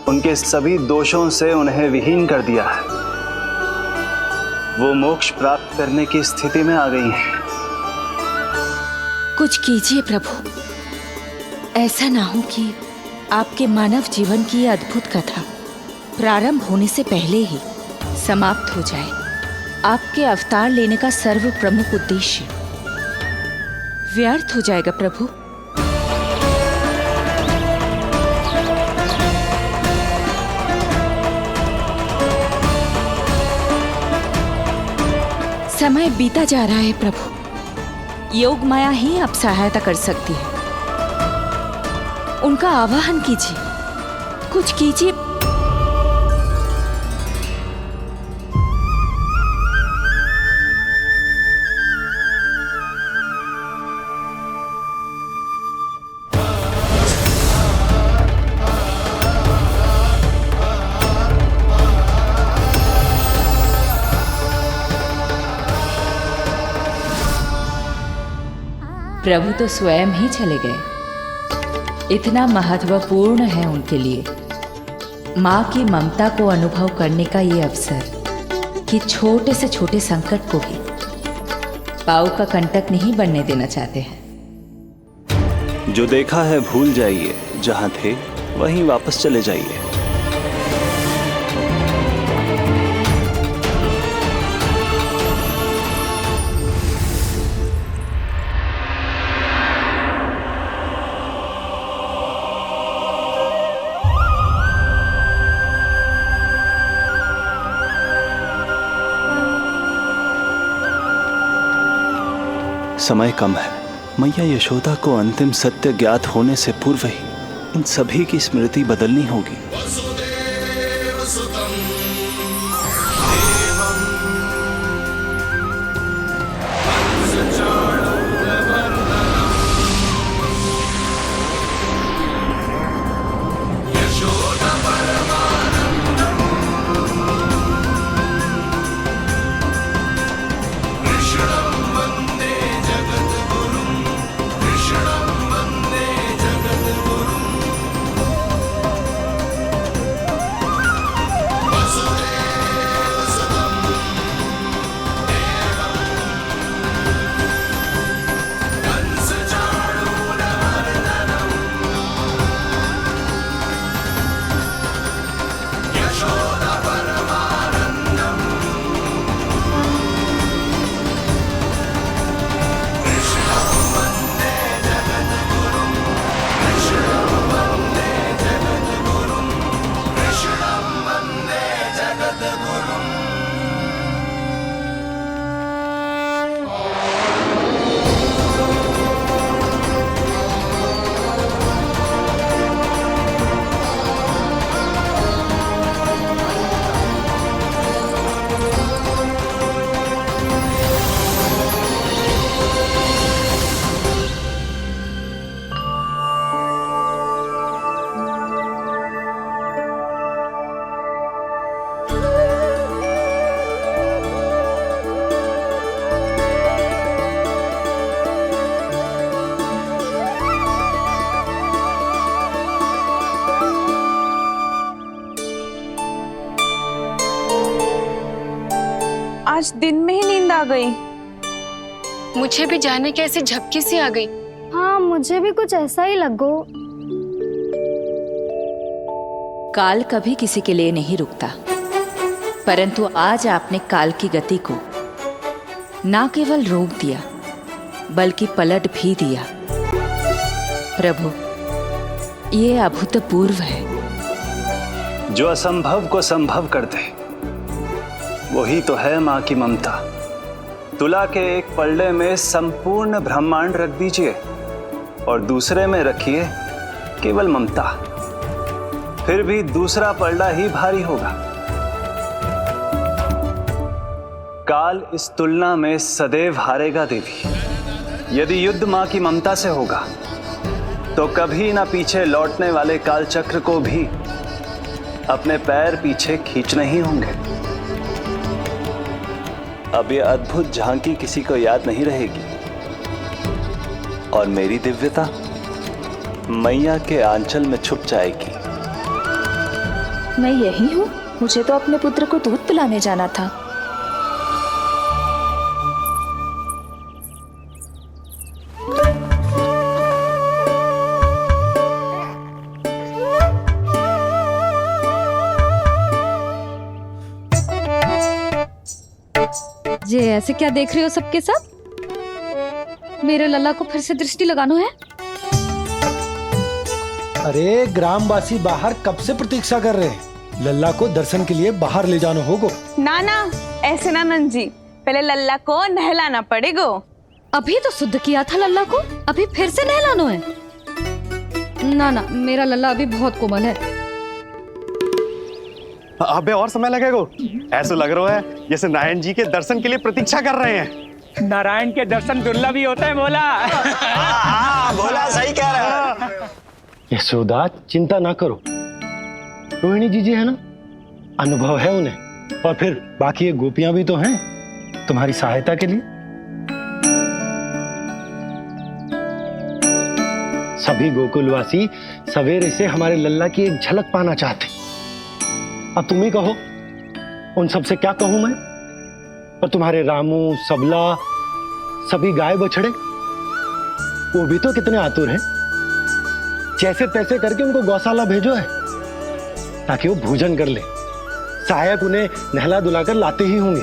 उनके सभी दोषों से उन्हें विहीन कर दिया है। वो मोक्ष प्राप्त करने की स्थिति में आ गई हैं। कुछ कीजिए प्रभु, ऐसा ना हो कि आपके मानव जीवन की ये अद्भुत कथा प्रारंभ होने से पहले ही समाप्त हो जाए। आपके अवतार लेने का सर्व प्रमुख उद्देश्य व्यर्थ हो जाएगा प्रभु। समय बीता जा रहा है प्रभु, योग माया ही अब सहायता कर सकती है। उनका आवाहन कीजिए, कुछ कीजिए। प्रभु तो स्वयं ही चले गए। इतना महत्वपूर्ण है उनके लिए माँ की ममता को अनुभव करने का ये अवसर कि छोटे से छोटे संकट को भी पाँव का कंटक नहीं बनने देना चाहते हैं। जो देखा है भूल जाइए, जहां थे वहीं वापस चले जाइए। समय कम है। मैया यशोदा को अंतिम सत्य ज्ञात होने से पूर्व ही इन सभी की स्मृति बदलनी होगी। आज दिन में ही नींद आ गई। मुझे भी जाने के ऐसी झपकी सी आ गई। हाँ, मुझे भी कुछ ऐसा ही लगो। काल कभी किसी के लिए नहीं रुकता, परंतु आज आपने काल की गति को ना केवल रोक दिया बल्कि पलट भी दिया। प्रभु, ये अभूतपूर्व है। जो असंभव को संभव कर दे वही तो है माँ की ममता। तुला के एक पलड़े में संपूर्ण ब्रह्मांड रख दीजिए और दूसरे में रखिए केवल ममता, फिर भी दूसरा पलड़ा ही भारी होगा। काल इस तुलना में सदैव हारेगा देवी। यदि युद्ध माँ की ममता से होगा तो कभी ना पीछे लौटने वाले काल चक्र को भी अपने पैर पीछे खींचने ही होंगे। अब ये अद्भुत झांकी किसी को याद नहीं रहेगी और मेरी दिव्यता मैया के आंचल में छुप जाएगी। मैं यही हूँ। मुझे तो अपने पुत्र को दूध पिलाने जाना था। ये ऐसे क्या देख रहे हो सबके सब? मेरे लल्ला को फिर से दृष्टि लगाना है? अरे ग्रामवासी बाहर कब से प्रतीक्षा कर रहे हैं, लल्ला को दर्शन के लिए बाहर ले जाना होगा। ना ना, ऐसे ना नंद जी, पहले लल्ला को नहलाना पड़ेगा। अभी तो शुद्ध किया था लल्ला को, अभी फिर से नहलाना है? ना ना, मेरा लल्ला अभी बहुत कोमल है। अबे और समय लगेगा। ऐसा लग रहा है जैसे नारायण जी के दर्शन के लिए प्रतीक्षा कर रहे हैं। नारायण के दर्शन दुर्लभ ही होता है बोला। बोला सही कह रहा है। यशोदा चिंता ना करो, रोहिणी जी है ना, अनुभव है उन्हें, और फिर बाकी ये गोपियां भी तो हैं तुम्हारी सहायता के लिए। सभी गोकुलवासी सवेरे से हमारे लल्ला की एक झलक पाना चाहते। अब तुम ही कहो, उन सबसे क्या कहूं मैं? और तुम्हारे रामू, सबला, सभी गाय बछड़े, वो भी तो कितने आतुर हैं। जैसे तैसे करके उनको गौशाला भेजो है ताकि वो भोजन कर ले। सहायक उन्हें नहला धुलाकर लाते ही होंगे।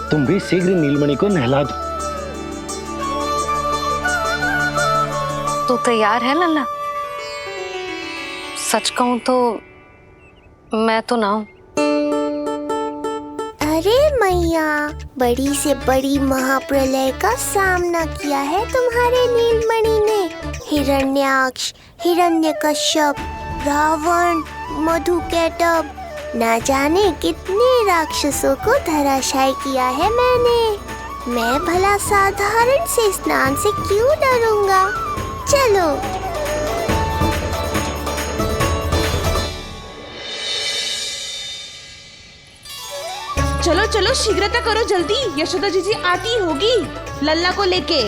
तुम भी शीघ्र नीलमणि को नहला दो। तू तैयार है लल्ला? सच कहूं तो मैं तो ना हूं। अरे मैया, बड़ी से बड़ी महाप्रलय का सामना किया है तुम्हारे नीलमणि ने। हिरण्याक्ष, हिरण्यकश्यप, रावण, मधुकैटभ, ना जाने कितने राक्षसों को धराशायी किया है मैंने। मैं भला साधारण से स्नान से क्यों डरूंगा? चलो। चलो चलो, शीघ्रता करो जल्दी, यशोदा जी आती होगी लल्ला को लेके।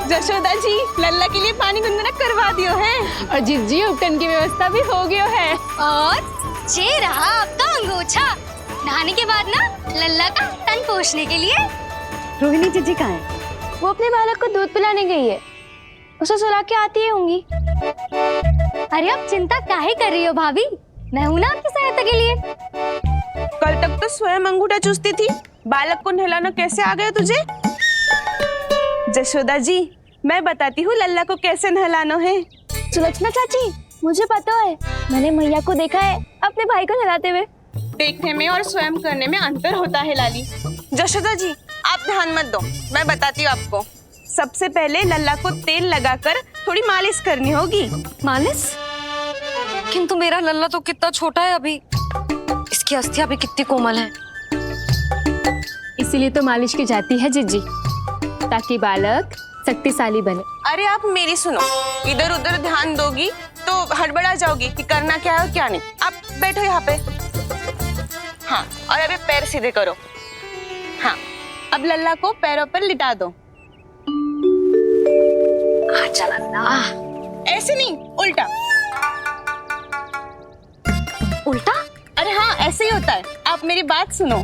यशोदा जी, लल्ला के लिए पानी गुनगुना करवा दियो है, और जिज्जी उपटन की व्यवस्था भी हो गयो है। और ये रहा आपका अंगोछा, नहाने के बाद ना लल्ला का तन पोंछने के लिए। रोहिणी जीजी कहाँ है? वो अपने बालक को दूध पिलाने गई है, उसे सुला के आती ही होंगी। अरे आप चिंता काहे कर रही हो भाभी, मैं हूं ना आपकी सहायता के लिए। कल तक तो स्वयं अंगूठा चूसती थी, बालक को नहलाना कैसे आ गया तुझे? यशोदा जी, मैं बताती हूँ लल्ला को कैसे नहलाना है। सुलक्षणा चाची, मुझे पता है, मैंने मैया को देखा है अपने भाई को नहलाते हुए। देखने में और स्वयं करने में अंतर होता है लाली। यशोदा जी, आप ध्यान मत दो, मैं बताती हूँ आपको। सबसे पहले लल्ला को तेल लगाकर थोड़ी मालिश करनी होगी। मालिश? किंतु मेरा लल्ला तो कितना छोटा है अभी, इसकी अस्थियां भी कितनी कोमल हैं। इसीलिए तो मालिश की जाती है जिज्जी, ताकि बालक शक्तिशाली बने। अरे आप मेरी सुनो, इधर उधर ध्यान दोगी तो हड़बड़ा जाओगी कि करना क्या है और क्या नहीं। आप बैठो यहाँ पे। हाँ, और अभी पैर सीधे करो। हाँ, अब लल्ला को पैरों पर लिटा दो। आजा लल्ला। ऐसे नहीं, उल्टा। उल्टा? अरे हाँ, ऐसे ही होता है। आप मेरी बात सुनो।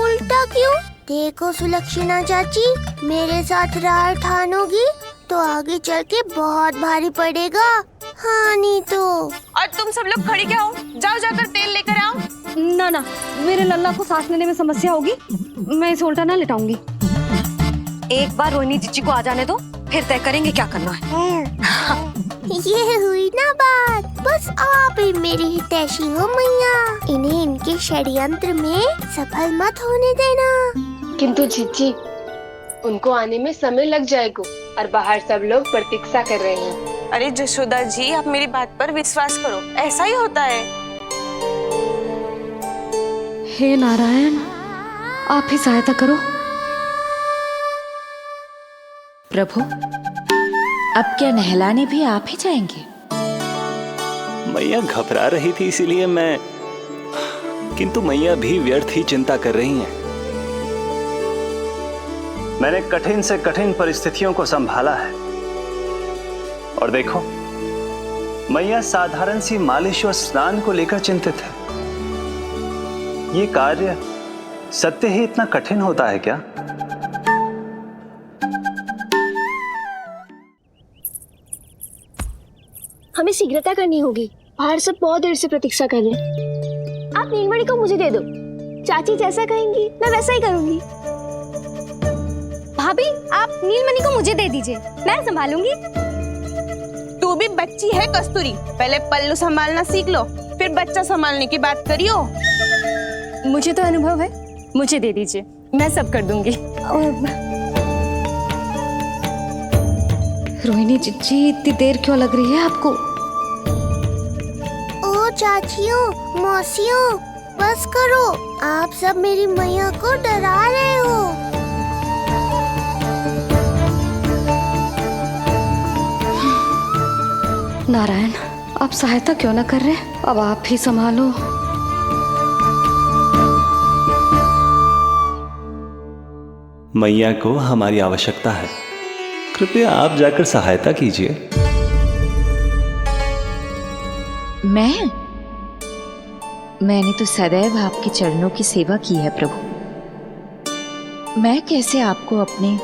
उल्टा क्यों? देखो सुलक्षणा चाची, मेरे साथ राह ठानोगी तो आगे चल के बहुत भारी पड़ेगा। हाँ नहीं तो। और तुम सब लोग खड़ी क्या हो? जाओ जाकर तेल लेकर आओ। ना ना, मेरे लल्ला को सांस लेने में समस्या होगी, मैं इसे उल्टा ना लिटाऊंगी। एक बार रोहिणी जीजी को आ जाने दो, फिर तय करेंगे क्या करना है। ये हुई ना बात, बस आप ही मेरी हितैषी हो मैया। इन्हें इनके षड्यंत्र में सफल मत होने देना। किंतु जीजी, उनको आने में समय लग जाएगा और बाहर सब लोग प्रतीक्षा कर रहे हैं। अरे यशोदा जी, आप मेरी बात पर विश्वास करो, ऐसा ही होता है। हे नारायण, आप ही सहायता करो। प्रभु, अब क्या नहलाने भी आप ही जाएंगे? मैया घबरा रही थी इसीलिए मैं, किंतु मैया भी व्यर्थ ही चिंता कर रही हैं। मैंने कठिन से कठिन परिस्थितियों को संभाला है और देखो, मैया साधारण सी मालिश और स्नान को लेकर चिंतित है। ये कार्य सत्य ही इतना कठिन होता है क्या? हमें शीघ्रता करनी होगी। बाहर सब बहुत देर से प्रतीक्षा कर रहे हैं। आप नीलमणि को मुझे दे दो। चाची जैसा कहेंगी मैं वैसा ही करूंगी। भाभी आप नीलमणि को मुझे दे दीजिए, मैं संभालूंगी। तू भी बच्ची है कस्तूरी, पहले पल्लू संभालना सीख लो, फिर बच्चा संभालने की बात करियो। मुझे तो अनुभव है, मुझे दे दीजिए, मैं सब कर दूंगी। रोहिणी जीजी इतनी देर क्यों लग रही है आपको? ओ चाचियों, मौसियों, बस करो। आप सब मेरी मैया को डरा रहे हो। नारायण, आप सहायता क्यों ना कर रहे? अब आप ही संभालो। मैया को हमारी आवश्यकता है, कृपया आप जाकर सहायता कीजिए। मैंने तो सदैव आपके चरणों की सेवा की है प्रभु। मैं कैसे आपको अपने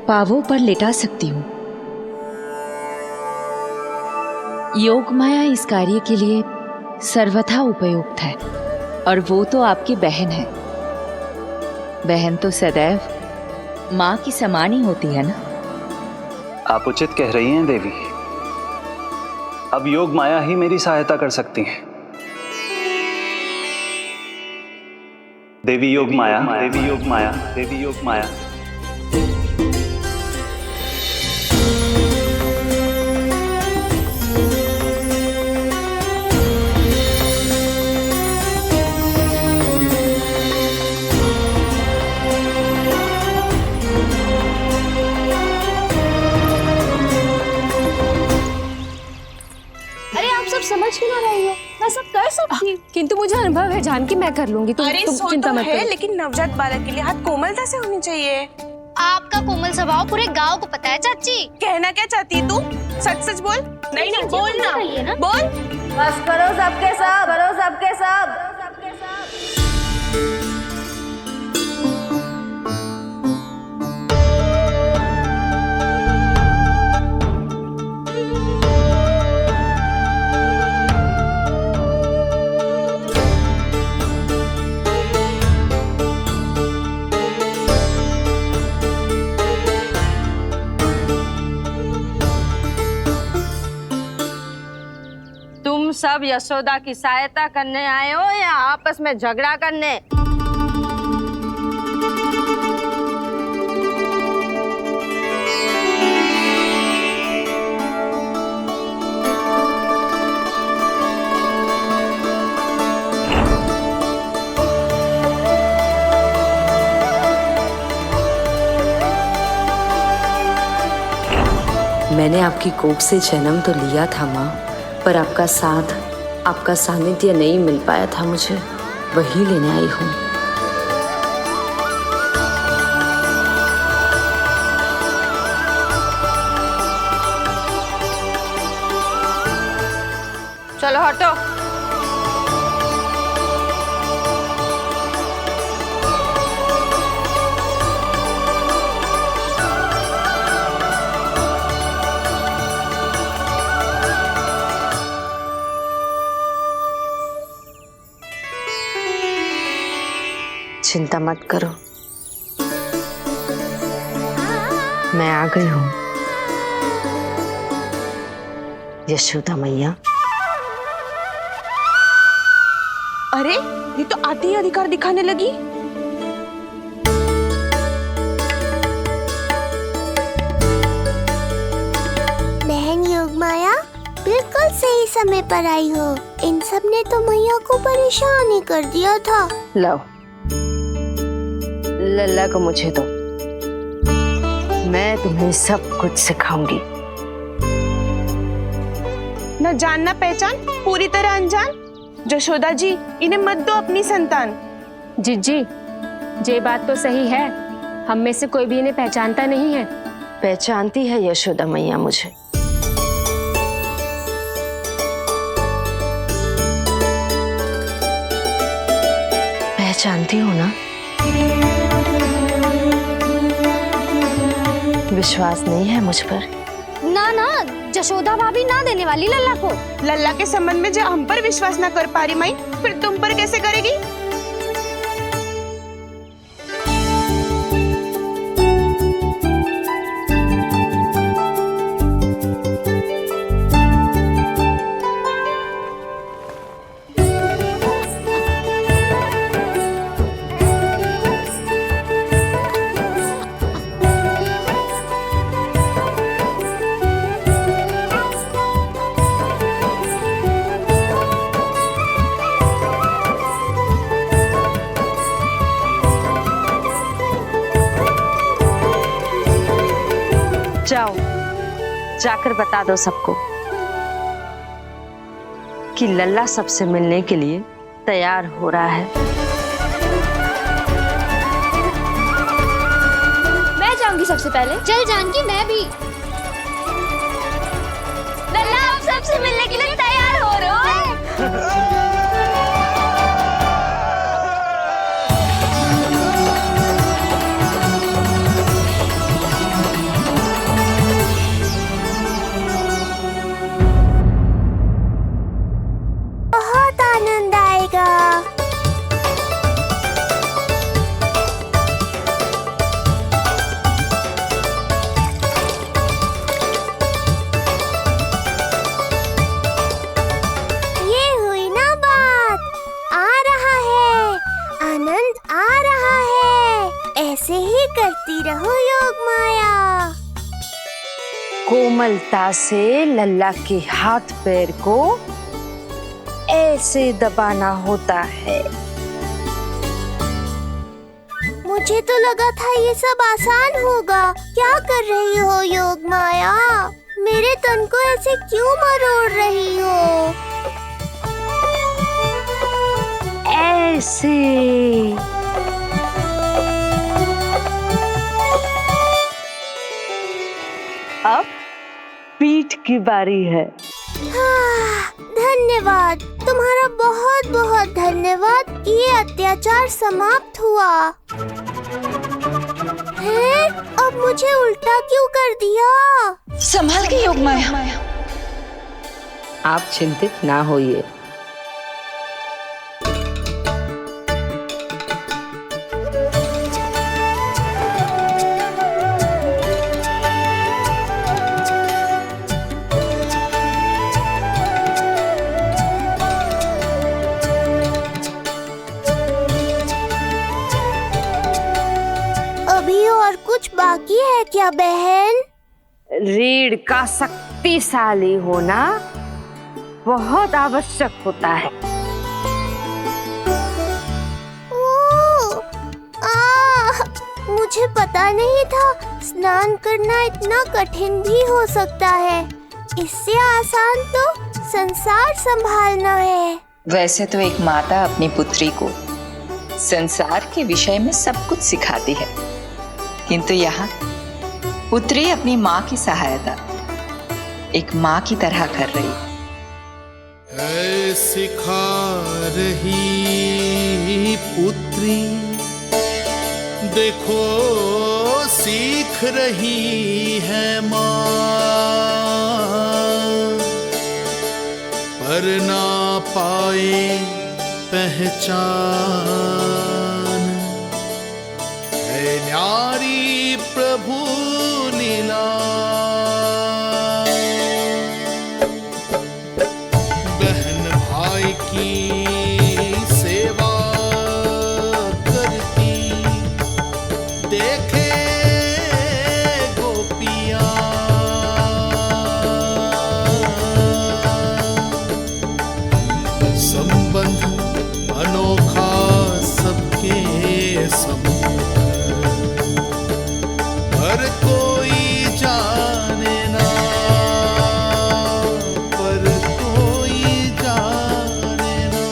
पांवों पर लेटा सकती हूँ? योग माया इस कार्य के लिए सर्वथा उपयुक्त है, और वो तो आपकी बहन है। बहन तो सदैव माँ की समान ही होती है ना। आप उचित कह रही हैं देवी। अब योग माया ही मेरी सहायता कर सकती हैं। देवी योग माया, देवी योग माया, देवी योग माया। अरे आप सब समझ क्यों ना रही हो? मैं सब कर सकती हूँ, किंतु मुझे अनुभव है जानकी, मैं कर लूंगी। तुम चिंता मत करो। लेकिन नवजात बालक के लिए हाथ कोमलता से होनी चाहिए। आपका कोमल स्वभाव पूरे गांव को पता है चाची। कहना क्या चाहती है तू? सच सच बोल। नहीं बोलना, बोल। बस करो सबके सब, करो सबके सब। तुम सब यशोदा की सहायता करने आए हो या आपस में झगड़ा करने? मैंने आपकी कोख से जन्म तो लिया था माँ, पर आपका साथ, आपका सानिध्य नहीं मिल पाया था मुझे, वही लेने आई हूँ। चलो हटो। चिंता मत करो, मैं आ गई हूँ। यशोदा मैया। अरे ये तो आते ही अधिकार दिखाने लगी। बहन योगमाया, बिल्कुल सही समय पर आई हो। इन सब ने तो मैया को परेशान ही कर दिया था। लाओ लल्ला को मुझे दो, मैं तुम्हें सब कुछ सिखाऊंगी। न जानना पहचान, पूरी तरह अनजान। यशोदा जी, इन्हें मत दो अपनी संतान। जीजी, ये बात तो सही है, हम में से कोई भी इन्हें पहचानता नहीं है। पहचानती है यशोदा मैया मुझे। पहचानती हो ना? विश्वास नहीं है मुझ पर? ना ना, जशोदा भाभी ना देने वाली लल्ला को। लल्ला के संबंध में जो हम पर विश्वास ना कर पा रही माई, फिर तुम पर कैसे करेगी? जाओ, जाकर बता दो सबको कि लल्ला सबसे मिलने के लिए तैयार हो रहा है। मैं जाऊंगी सबसे पहले। चल जानकी, मैं भी। लल्ला आप सबसे मिलने के लिए तैयार हो रहे हो? बहुत आनंद आएगा। ये हुई ना बात, आ रहा है, आनंद आ रहा है। ऐसे ही करती रहो योग माया। कोमलता से लल्ला के हाथ पैर को ऐसे दबाना होता है। मुझे तो लगा था ये सब आसान होगा। क्या कर रही हो योग माया? मेरे तन को ऐसे क्यों मरोड़ रही हो? ऐसे। अब पीठ की बारी है। हाँ, धन्यवाद, तुम्हारा बहुत बहुत धन्यवाद। ये अत्याचार समाप्त हुआ है। अब मुझे उल्टा क्यों कर दिया? संभाल के योग माया। आप चिंतित ना होइए। अभी और कुछ बाकी है क्या बहन? रीढ़ का शक्तिशाली होना बहुत आवश्यक होता है। मुझे पता नहीं था स्नान करना इतना कठिन भी हो सकता है। इससे आसान तो संसार संभालना है। वैसे तो एक माता अपनी पुत्री को संसार के विषय में सब कुछ सिखाती है, किंतु यहाँ पुत्री अपनी माँ की सहायता एक माँ की तरह कर रही है। सिखा रही पुत्री, देखो सीख रही है माँ, पर ना पाए पहचान है न्यारी प्रभु लीला। बहन भाई की सेवा करती देखे गोपियाँ, संबंध अनोखा सबके संबंध, पर कोई जाने ना, पर कोई जाने ना।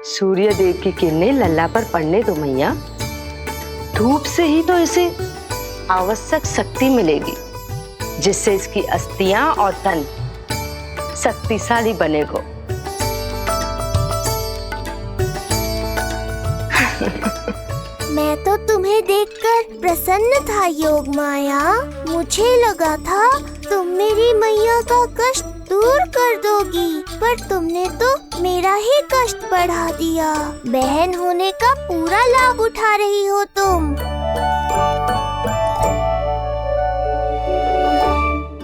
सूर्य देव की किरणें लल्ला पर पड़ने दो मैया। धूप से ही तो इसे आवश्यक शक्ति मिलेगी। जिससे इसकी अस्थियां और तन शक्तिशाली बनेगो। मैं तो तुम्हें देखकर प्रसन्न था योग माया। मुझे लगा था तुम मेरी मैया का कष्ट दूर कर दोगी, पर तुमने तो मेरा ही कष्ट बढ़ा दिया। बहन होने का पूरा लाभ उठा रही हो तुम।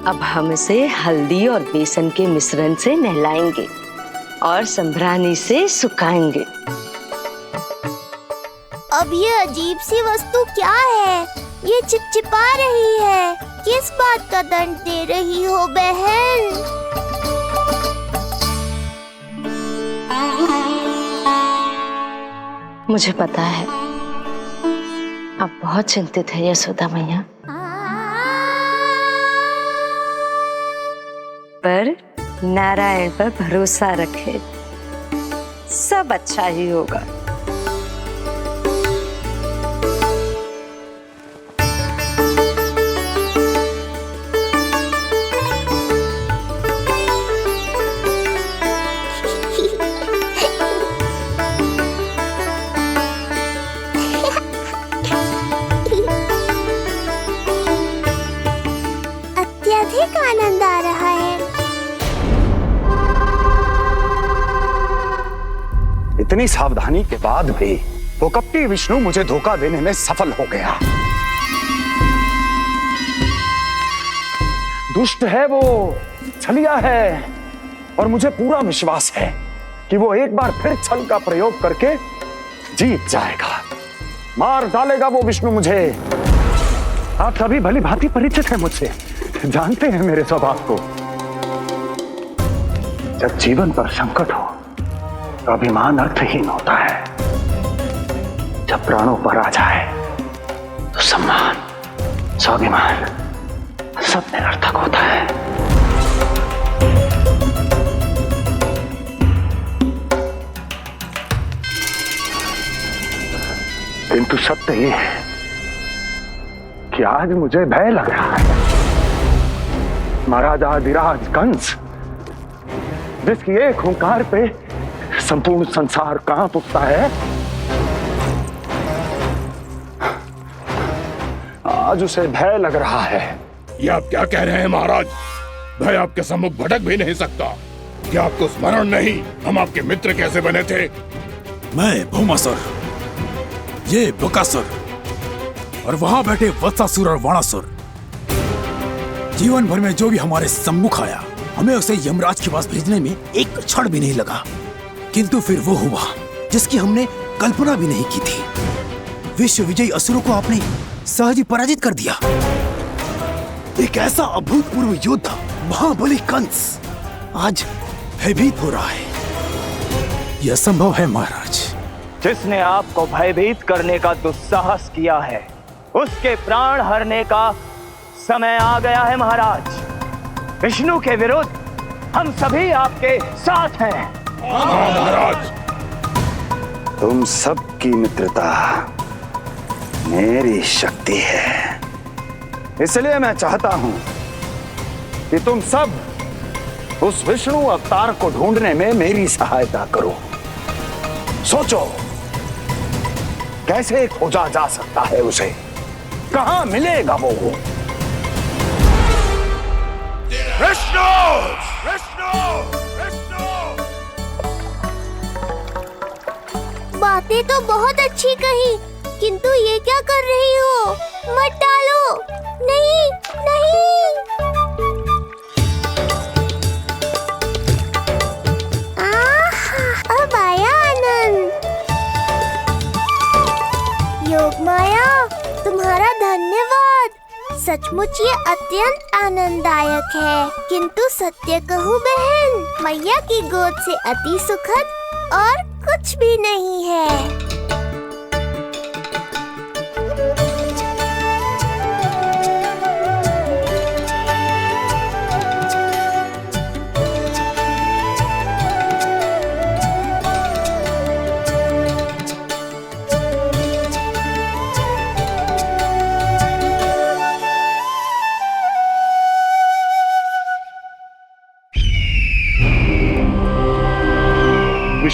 अब हम इसे हल्दी और बेसन के मिश्रण से नहलाएंगे और संभरानी से सुखाएंगे। अब ये अजीब सी वस्तु क्या है? ये चिपचिपा रही है। किस बात का दंड दे रही हो बहन? मुझे पता है आप बहुत चिंतित है यशोदा मैया, पर नारायण पर भरोसा रखे, सब अच्छा ही होगा। अत्यधिक आनंद आ रहा है। इतनी सावधानी के बाद भी वो कपटी विष्णु मुझे धोखा देने में सफल हो गया। दुष्ट है वो, छलिया है, और मुझे पूरा विश्वास है कि वो एक बार फिर छल का प्रयोग करके जीत जाएगा। मार डालेगा वो विष्णु मुझे। आप सभी भली भांति परिचित हैं मुझसे, जानते हैं मेरे स्वभाव को। जब जीवन पर संकट हो तो अभिमान अर्थहीन होता है, जब प्राणों पर आ जाए तो सम्मान, स्वाभिमान सब निरर्थक होता है। किंतु सत्य ये है कि आज मुझे भय लग रहा है। महाराजाधिराज कंस, जिसकी एक हुंकार पे संपूर्ण संसार कांप उठता है, आज उसे भय लग रहा है। ये आप क्या कह रहे हैं महाराज? भय आपके सम्मुख भटक भी नहीं सकता। क्या आपको स्मरण नहीं हम आपके मित्र कैसे बने थे? मैं भौमासुर, ये बकासुर, और वहां बैठे वत्सासुर और वाणासुर। जीवन भर में जो भी हमारे सम्मुख आया, हमें उसे यमराज के पास भेजने में एक क्षण भी नहीं लगा। किंतु फिर वो हुआ जिसकी हमने कल्पना भी नहीं की थी। विश्व विजयी असुरों को आपने सहज ही पराजित कर दिया। एक ऐसा अभूतपूर्व योद्धा महाबली कंस आज भयभीत हो रहा है। यह संभव है महाराज। जिसने आपको भयभीत करने का दुस्साहस किया है, उसके प्राण हरने का समय आ गया है महाराज। विष्णु के विरुद्ध हम सभी आपके साथ हैं। महाराज, तुम सबकी मित्रता मेरी शक्ति है, इसलिए मैं चाहता हूं कि तुम सब उस विष्णु अवतार को ढूंढने में मेरी सहायता करो। सोचो कैसे खोजा जा सकता है उसे, कहां मिलेगा वो? विष्णु! विष्णु! विष्णु! बातें तो बहुत अच्छी कही, किंतु ये क्या कर रही हो? मत डालो। नहीं, नहीं। अब आया आनंद। योग माया, तुम्हारा धन्यवाद। सचमुच ये अत्यंत आनंददायक है। किंतु सत्य कहूँ बहन, मैया की गोद से अति सुखद और कुछ भी नहीं है।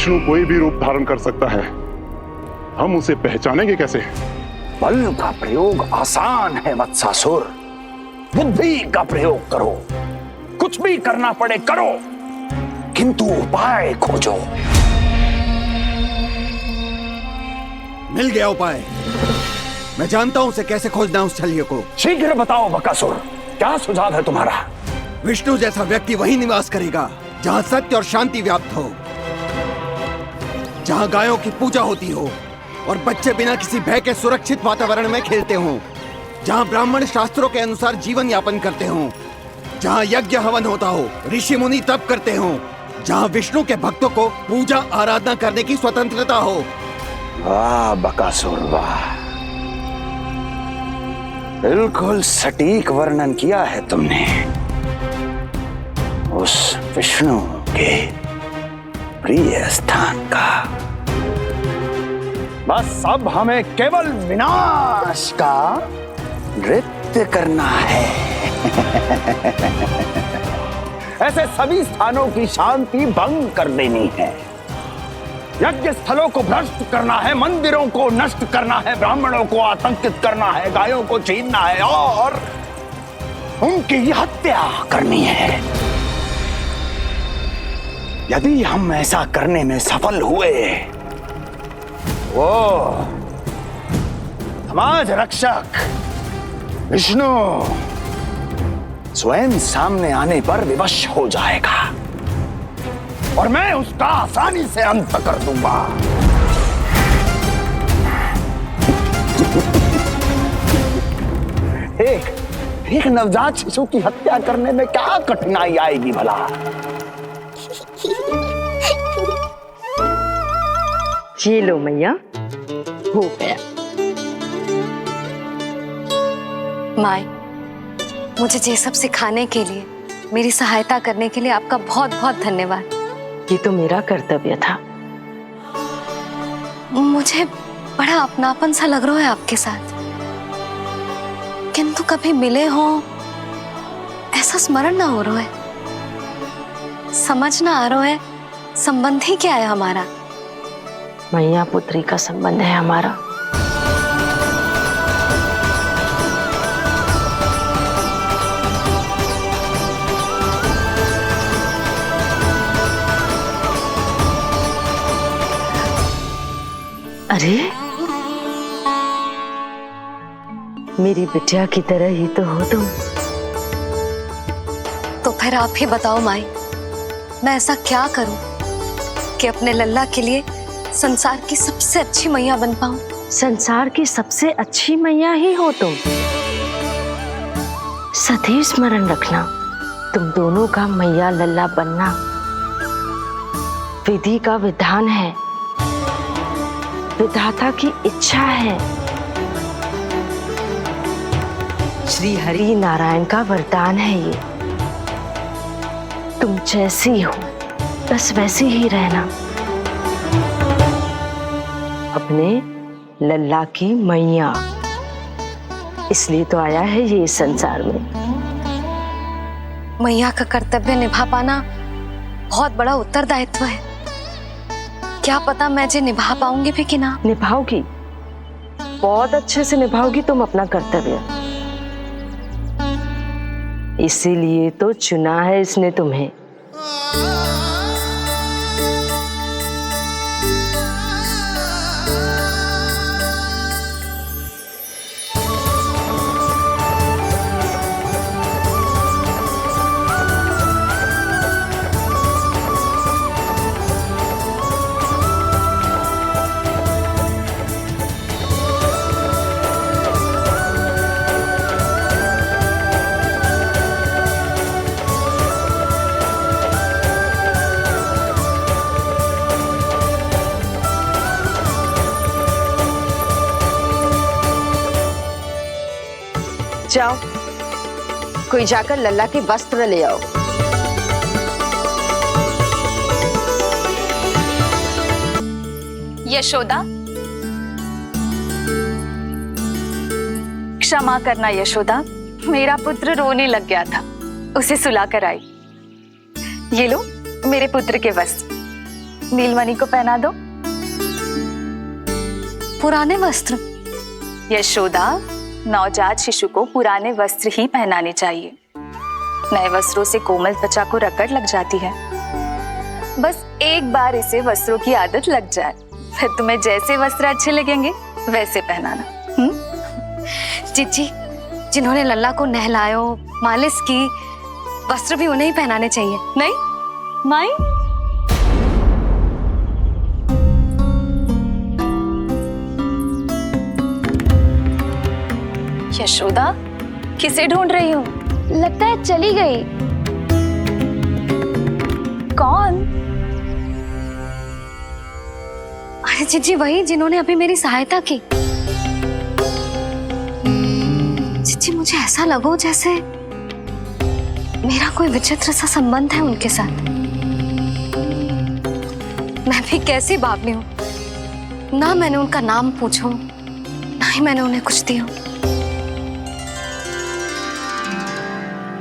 विष्णु कोई भी रूप धारण कर सकता है, हम उसे पहचानेंगे कैसे? बल का प्रयोग आसान है वत्सासुर, बुद्धि का प्रयोग करो। कुछ भी करना पड़े करो, किंतु उपाय खोजो। मिल गया उपाय। मैं जानता हूं उसे कैसे खोजना है, उस छलिए को। शीघ्र बताओ बकासुर, क्या सुझाव है तुम्हारा? विष्णु जैसा व्यक्ति वहीं निवास करेगा जहां सत्य और शांति व्याप्त हो, जहां गायों की पूजा होती हो और बच्चे बिना किसी भय के सुरक्षित वातावरण में खेलते हों, जहां ब्राह्मण शास्त्रों के अनुसार जीवन यापन करते हों, जहां यज्ञ हवन होता हो, ऋषि मुनि तप करते हों, जहां विष्णु के भक्तों को पूजा आराधना करने की स्वतंत्रता हो। वाह बकासुर वाह, बिल्कुल सटीक वर्णन किया है तुमने उस विष्णु के प्रिय स्थान का। बस अब हमें केवल विनाश का नृत्य करना है। ऐसे सभी स्थानों की शांति भंग कर देनी है, यज्ञ स्थलों को भ्रष्ट करना है, मंदिरों को नष्ट करना है, ब्राह्मणों को आतंकित करना है, गायों को छीनना है और उनकी हत्या करनी है। यदि हम ऐसा करने में सफल हुए, वो समाज रक्षक विष्णु स्वयं सामने आने पर विवश हो जाएगा और मैं उसका आसानी से अंत कर दूंगा। एक नवजात शिशु की हत्या करने में क्या कठिनाई आएगी भला? ये लो मैया, हो गया। माय, मुझे ये सब सिखाने के लिए, मेरी सहायता करने के लिए आपका बहुत बहुत धन्यवाद। ये तो मेरा कर्तव्य था। मुझे बड़ा अपनापन सा लग रहा है आपके साथ, किंतु कभी मिले हो ऐसा स्मरण ना हो रहा है, समझ ना आ रहा है संबंध ही क्या है हमारा। मैया पुत्री का संबंध है हमारा। अरे मेरी बिटिया की तरह ही तो हो तुम। तो फिर आप ही बताओ माई, मैं ऐसा क्या करूं कि अपने लल्ला के लिए संसार की सबसे अच्छी मैया बन पाऊं? संसार की सबसे अच्छी मैया ही हो तुम। सदैव स्मरण रखना, तुम दोनों का मैया लल्ला बनना विधि का विधान है, विधाता की इच्छा है, श्री हरि नारायण का वरदान है ये। तुम जैसी हो बस वैसी ही रहना, अपने लल्ला की मैया। इसलिए तो आया है ये इस संसार में। मैया का कर्तव्य निभा पाना बहुत बड़ा उत्तरदायित्व है। क्या पता मैं जे निभा पाऊंगी भी कि ना। निभाओगी, बहुत अच्छे से निभाओगी तुम अपना कर्तव्य। इसीलिए तो चुना है इसने तुम्हें। जाओ, कोई जाकर लल्ला के वस्त्र ले आओ। यशोदा, क्षमा करना यशोदा, मेरा पुत्र रोने लग गया था, उसे सुला कर आई। ये लो मेरे पुत्र के वस्त्र। नीलमणि को पहना दो। पुराने वस्त्र? यशोदा, नवजात शिशु को पुराने वस्त्र ही पहनाने चाहिए। नए वस्त्रों से कोमल त्वचा को रगड़ लग जाती है। बस एक बार इसे वस्त्रों की आदत लग जाए, फिर तुम्हें जैसे वस्त्र अच्छे लगेंगे वैसे पहनाना। जीजी, जिन्होंने लल्ला को नहलायो, मालिश की, वस्त्र भी उन्हें ही पहनाने चाहिए, नहीं माई? यशोदा, किसे ढूंढ रही हो? लगता है चली गई। कौन? अरे जीजी, वही जिन्होंने अभी मेरी सहायता की। जीजी, मुझे ऐसा लगो जैसे मेरा कोई विचित्र सा संबंध है उनके साथ। मैं भी कैसी बावली हूँ, ना मैंने उनका नाम पूछो, ना ही मैंने उन्हें कुछ दिया।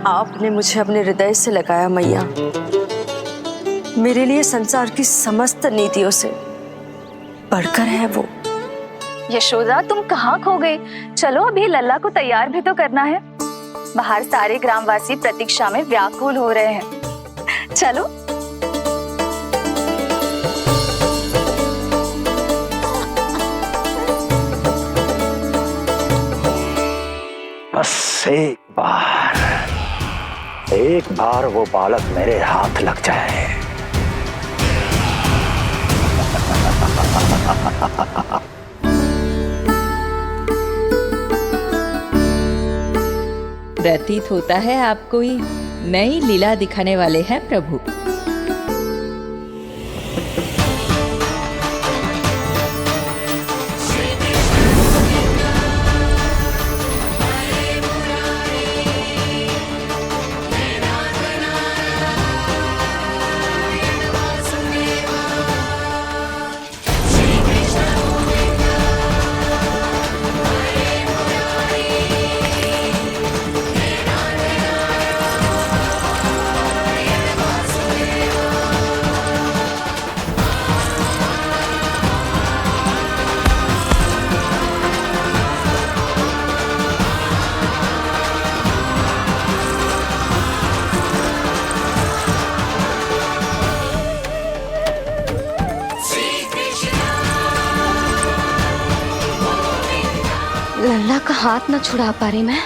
आपने मुझे अपने हृदय से लगाया मैया। मेरे लिए संसार की समस्त नीतियों से बढ़कर है वो। यशोदा, तुम कहाँ खो गई? चलो अभी लल्ला को तैयार भी तो करना है। बाहर सारे ग्रामवासी प्रतीक्षा में व्याकुल हो रहे हैं। चलो। बस एक बार वो बालक मेरे हाथ लग जाए। प्रतीत होता है आप कोई नई लीला दिखाने वाले हैं प्रभु। लल्ला का हाथ न छुड़ा पा रही मैं।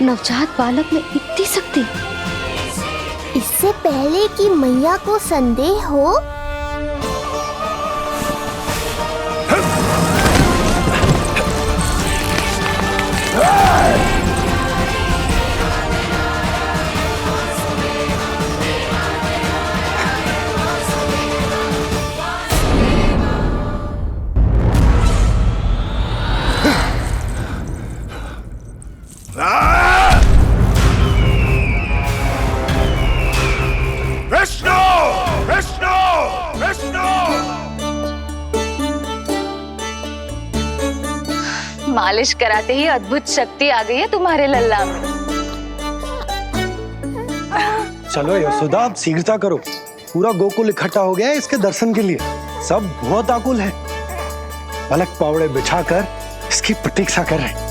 नवजात बालक में इतनी शक्ति। इससे पहले कि मैया को संदेह हो, मालिश कराते ही अद्भुत शक्ति आ गई है तुम्हारे लल्ला में। चलो यशोदा, अब शीघ्रता करो। पूरा गोकुल इकट्ठा हो गया है इसके दर्शन के लिए। सब बहुत आकुल है। पलक पावड़े बिछाकर इसकी प्रतीक्षा कर रहे हैं।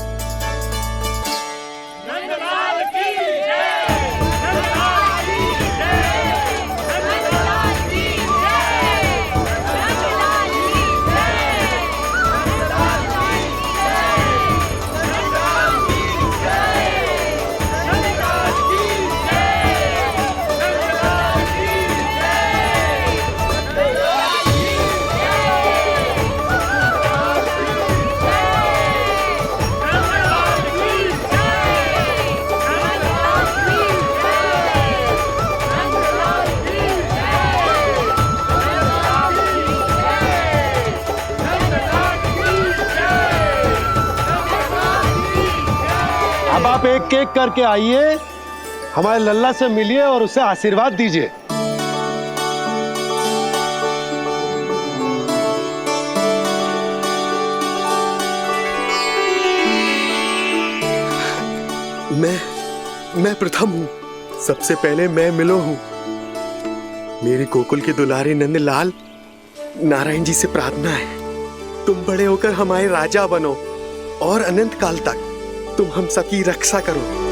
अब आप एक एक करके आइए, हमारे लल्ला से मिलिए और उसे आशीर्वाद दीजिए। मैं प्रथम हूँ। सबसे पहले मैं मिलो हूँ। मेरी गोकुल के दुलारे नंदलाल नारायण जी से प्रार्थना है, तुम बड़े होकर हमारे राजा बनो और अनंत काल तक तुम हम सबकी रक्षा करो।